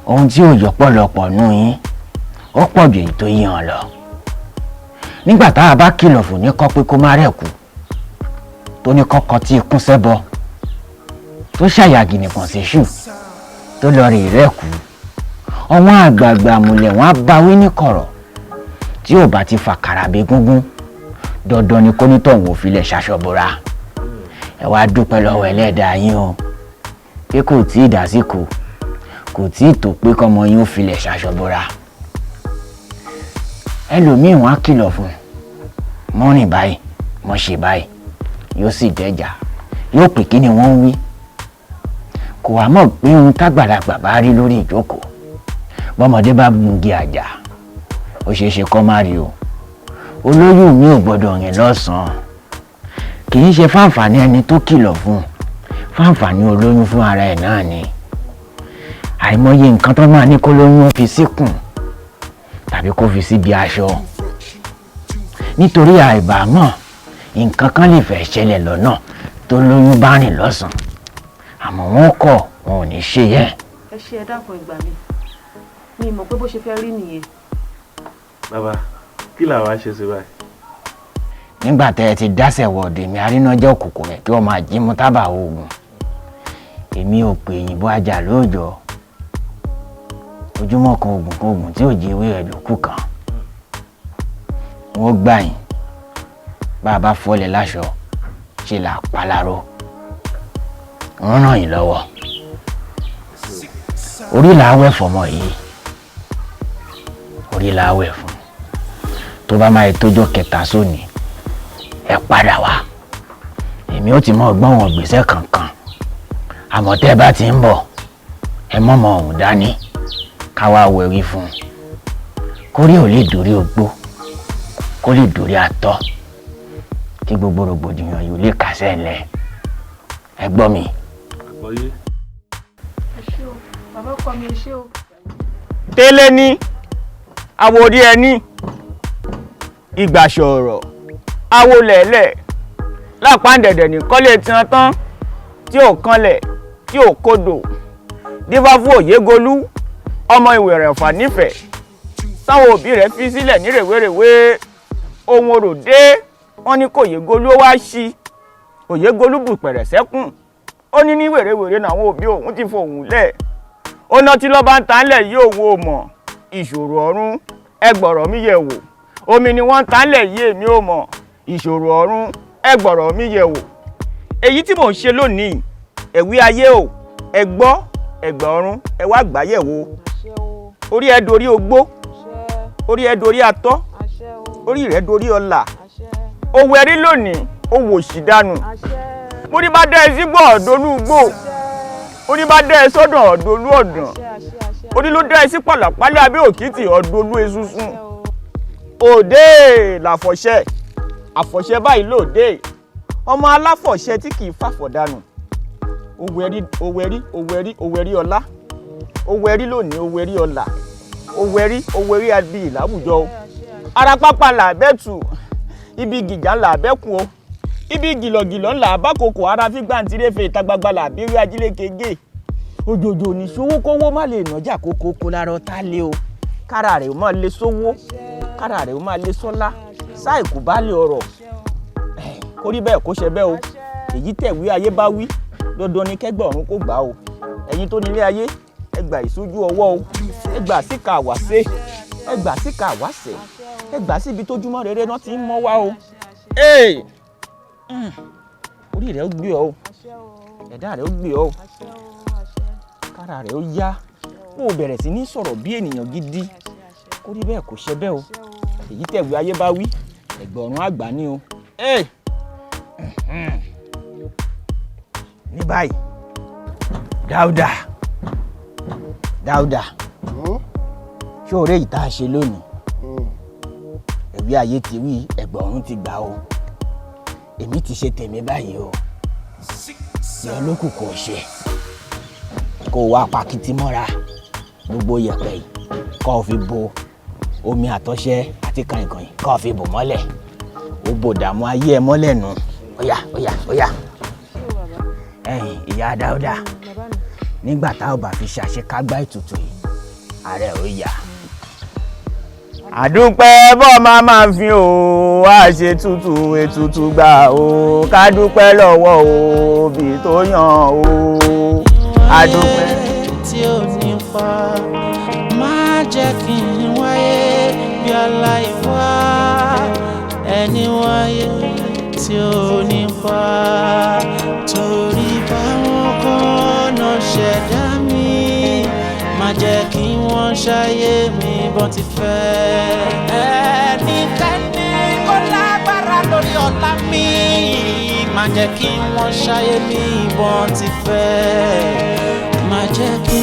Speaker 4: ohun tí ò yọpọlọpọ nù yín ó pọ̀ jù èyí tó yàn lọ nígbà tá a bá kìlọ̀ fún ní kọ́ pé kó má rẹ̀ kú tó ní kọ́kọ́ tí ikún sẹ́bọ tó ṣàyàgì nìkan sí ṣù tó lọ rè rẹ̀ kú ọwọ́n àgbààgbà àmúlẹ̀ wọn á bá wí ní kọ̀rọ̀ tí ò bá ti fà kàràbé gúngún dandan ni kó nítọ̀hún ò filẹ̀ ṣaṣọ́bọra ẹ wá dúpẹ́ lọ́wọ́ ẹlẹ́dàá yín o pé kò tí ì dásìkò kò tí ì tó pé kọ́mọ yín ò filẹ̀ ṣaṣọ́bọra ẹlòmíì wọn á kìlọ̀ fún mọ́rìn báyìí mọ́ ṣe báyìí yóò sì dẹ́jà yóò pè kí ni wọ́n ń wí kò wá mọ̀ pé ohun tágbàlagbà bá rí lórí ìjókòó bọ́mọdé bá gungi àjà ó ṣeé ṣe kọ́ má rí o olóyún mi ò gbọ́dọ̀ rìn lọ́sàn-án kì í ṣe fáǹfààní ẹni tó kìlọ̀ fún fáǹfààní olóyún fún ara ẹ̀ náà ni àìmọye nǹkan tó máa ní kó lóyún ó fi síkùn tàbí kó fi síbi aṣọ nítorí àìbámọ̀ nǹkan kan lè fẹ́ ṣẹlẹ̀ lọ́nà tó lóyún bá rìn lọ́sàn-án àmọ́ wọ́n kọ̀ wọn ò ní ṣe yẹn.
Speaker 14: ẹ ṣe ẹ dákun ìgbà mi mọ̀ pé bó ṣe fẹ́ rí nìyẹn.
Speaker 2: bàbá kí làwa ṣe sí báyìí.
Speaker 4: nígbà tẹ́ ẹ ti dáṣẹ̀ wọ̀ọ̀dẹ̀ mi arínájẹ́ òkùnkùn rẹ̀ kí wọ́n máa jí mú tábà oògùn èmi ò pè yìnbó ajá lóòjọ́ ojúmọ́ kan oògùn tí ò jí ewé rẹ̀ lókù kan wọ́n gbà yín bá a bá fọ́lẹ̀ láṣọ ṣe là paláró wọ́n ràn yín lọ́wọ́ orí làáwẹ̀ fọmọ yìí orí làáwẹ̀ fún tó bá máa tójọ́ kẹta sóní ẹ padà wá èmi ó ti mọ ọgbọ́n wọn gbèsè kankan àmọ́ tẹ́ bá ti ń bọ̀ ẹ mọ̀mọ́ ọ̀hún dání káwá wẹ̀rí fún un kórí ò lè dórí ogbó kó lè dórí àtọ́ kí gbogbo rògbòdìyàn yìí lè kásẹ̀ lẹ̀ ẹ gbọ́ mi.
Speaker 14: ẹ ṣé o bàbá ọkọ mi ẹ ṣé o.
Speaker 3: tẹ́lẹ̀ ní àwòrí ẹni ìgbàsọ̀rọ̀ awolẹ̀lẹ̀ lápáǹdẹ̀dẹ̀ ní kọ́lé tiwọn tán tí ò kanlẹ̀ tí ò kodò dífáfú òyégolú ọmọ ìwẹ̀rẹ̀ ọ̀fà nífẹ̀ẹ́ táwọn òbí rẹ̀ fi sílẹ̀ ní rèwerèwe ohun orò dé wọ́n ní kò òyégolú ó wá sí òyégolú bù pẹ̀rẹ̀ sẹ́kùn ó ní ní wèrèwèrè làwọn òbí òun ti fohùn lẹ̀ ó ná tí lọ́ba ń ta ńlẹ̀ yìí òun ò mọ̀ ìṣòro ọ̀run ẹgbọ̀rọ̀ mi yẹ̀ wò omi ni wọ́n ń ta ńlẹ̀ yìí èmi ò mọ̀ ìṣòro ọ̀run ẹgbọ̀rọ̀ mi yẹ̀ wò èyí tí mò ń ṣe lónìí ẹ̀wí ayé o ẹ gbọ́ ẹgbà ọ̀run ẹ wá gbà yẹ̀ wò orí ẹ dorí ogbó orí ẹ dorí atọ́ orí rẹ dorí ọlà owó ẹrí lónìí owó òṣì dànù mo ní bá dá ẹ sígbó ọ̀dọ́lú gbò ó ní bá dá ẹ sọ́dọ̀ ọ̀dọ́lú ọ̀dàn ó ní ló dá ẹ sí pàlàpálẹ̀ abẹ́ òkìtì ọ̀dọ́lú esunsun òde làfọ̀ṣẹ́ àfọ̀ṣẹ́ báyìí lóde ọmọ aláfọ̀ṣẹ́ tí kì í fàfọ̀ dànù owó ẹrí ọlá owó ẹrí lónìí owó ẹrí ọlà owó ẹrí adìyẹ láwùjọ o ara pápá làbẹ́tù ibi gìjà làbẹ́kùn o ibi gìlọ̀gìlọ̀ ńlá àbákòkò ara fi gbàǹtirẹ́fẹ̀ ìta gbagba làbírí ajílékege òjòjò ní sówó kówó má lè nàjà kókó lára ọ̀tá lé o kára rẹ̀ ó máa lé sówó kára rẹ̀ ó máa lé sọ́lá sáìkú bá lé ọ̀rọ̀ kó rí bẹ́ẹ̀ kó ṣe bẹ́ẹ̀ o èyí tẹ̀wé ayé bá wí dandan ni kẹ́gbà ọ̀run kó gbà o ẹ̀yin tó nílé ayé ẹ gbà ìsójú ọwọ́ o ẹ gbà síkà àwàṣe ẹ gbà síkà àwàṣẹ ẹ gbà síbi tójúmọ́ rere náà ti ń mọ́ wá o orí rẹ̀ ó gbé ọ o ẹ̀dá rẹ̀ ó gbé ọ o kára rẹ̀ ó yá kó o bẹ̀rẹ̀ sí ní sọ̀rọ̀ bí ènìyàn gidi kó rí bẹ́ẹ̀ kó ṣe bẹ́ẹ̀ o èyí tẹ̀wé ayé bá wí ẹ̀gbọ̀rún àgbà ni o. ní báyìí dáúdà ṣé òré yìí tá a ṣe lónìí ẹ̀wí ayé ti wí ẹ̀gbọ̀rún ti gbà o èmi ti ṣe tèmi báyìí o ìyá olókùn kò ṣe kó wá pàkìtì mọ́ra gbogbo yẹ̀pẹ̀ yìí kó o fi bo omi àtọ́ṣẹ́ àti kàìnkàìn kó o fi bò mọ́lẹ̀ ó bò dààmú ayé ẹ mọ́lẹ̀ nù óyá.
Speaker 4: ìyá Dáúdà nígbà tá ò bá fi ṣàṣekágbá ètùtù yìí ààrẹ ò yá.
Speaker 7: àdúpẹ́ bọ́ máa fi o wá ṣe tútù ètùtù gbà o ká dúpẹ́ lọ́wọ́ òbí tó yàn o àdúpẹ́.
Speaker 1: tí ò ní pa má jẹ́ kí n wáyé bí aláìwá ẹni wáyé tí ò ní pa torí báwọn kan náà ṣẹ̀dá mi má jẹ́ kí wọ́n ṣayé mi bọ́n ti fẹ́. ẹnikẹ́ni kó lágbára lórí ọ̀la mi má jẹ́ kí wọ́n ṣayé mi bọ́n ti fẹ́. má jẹ́ kí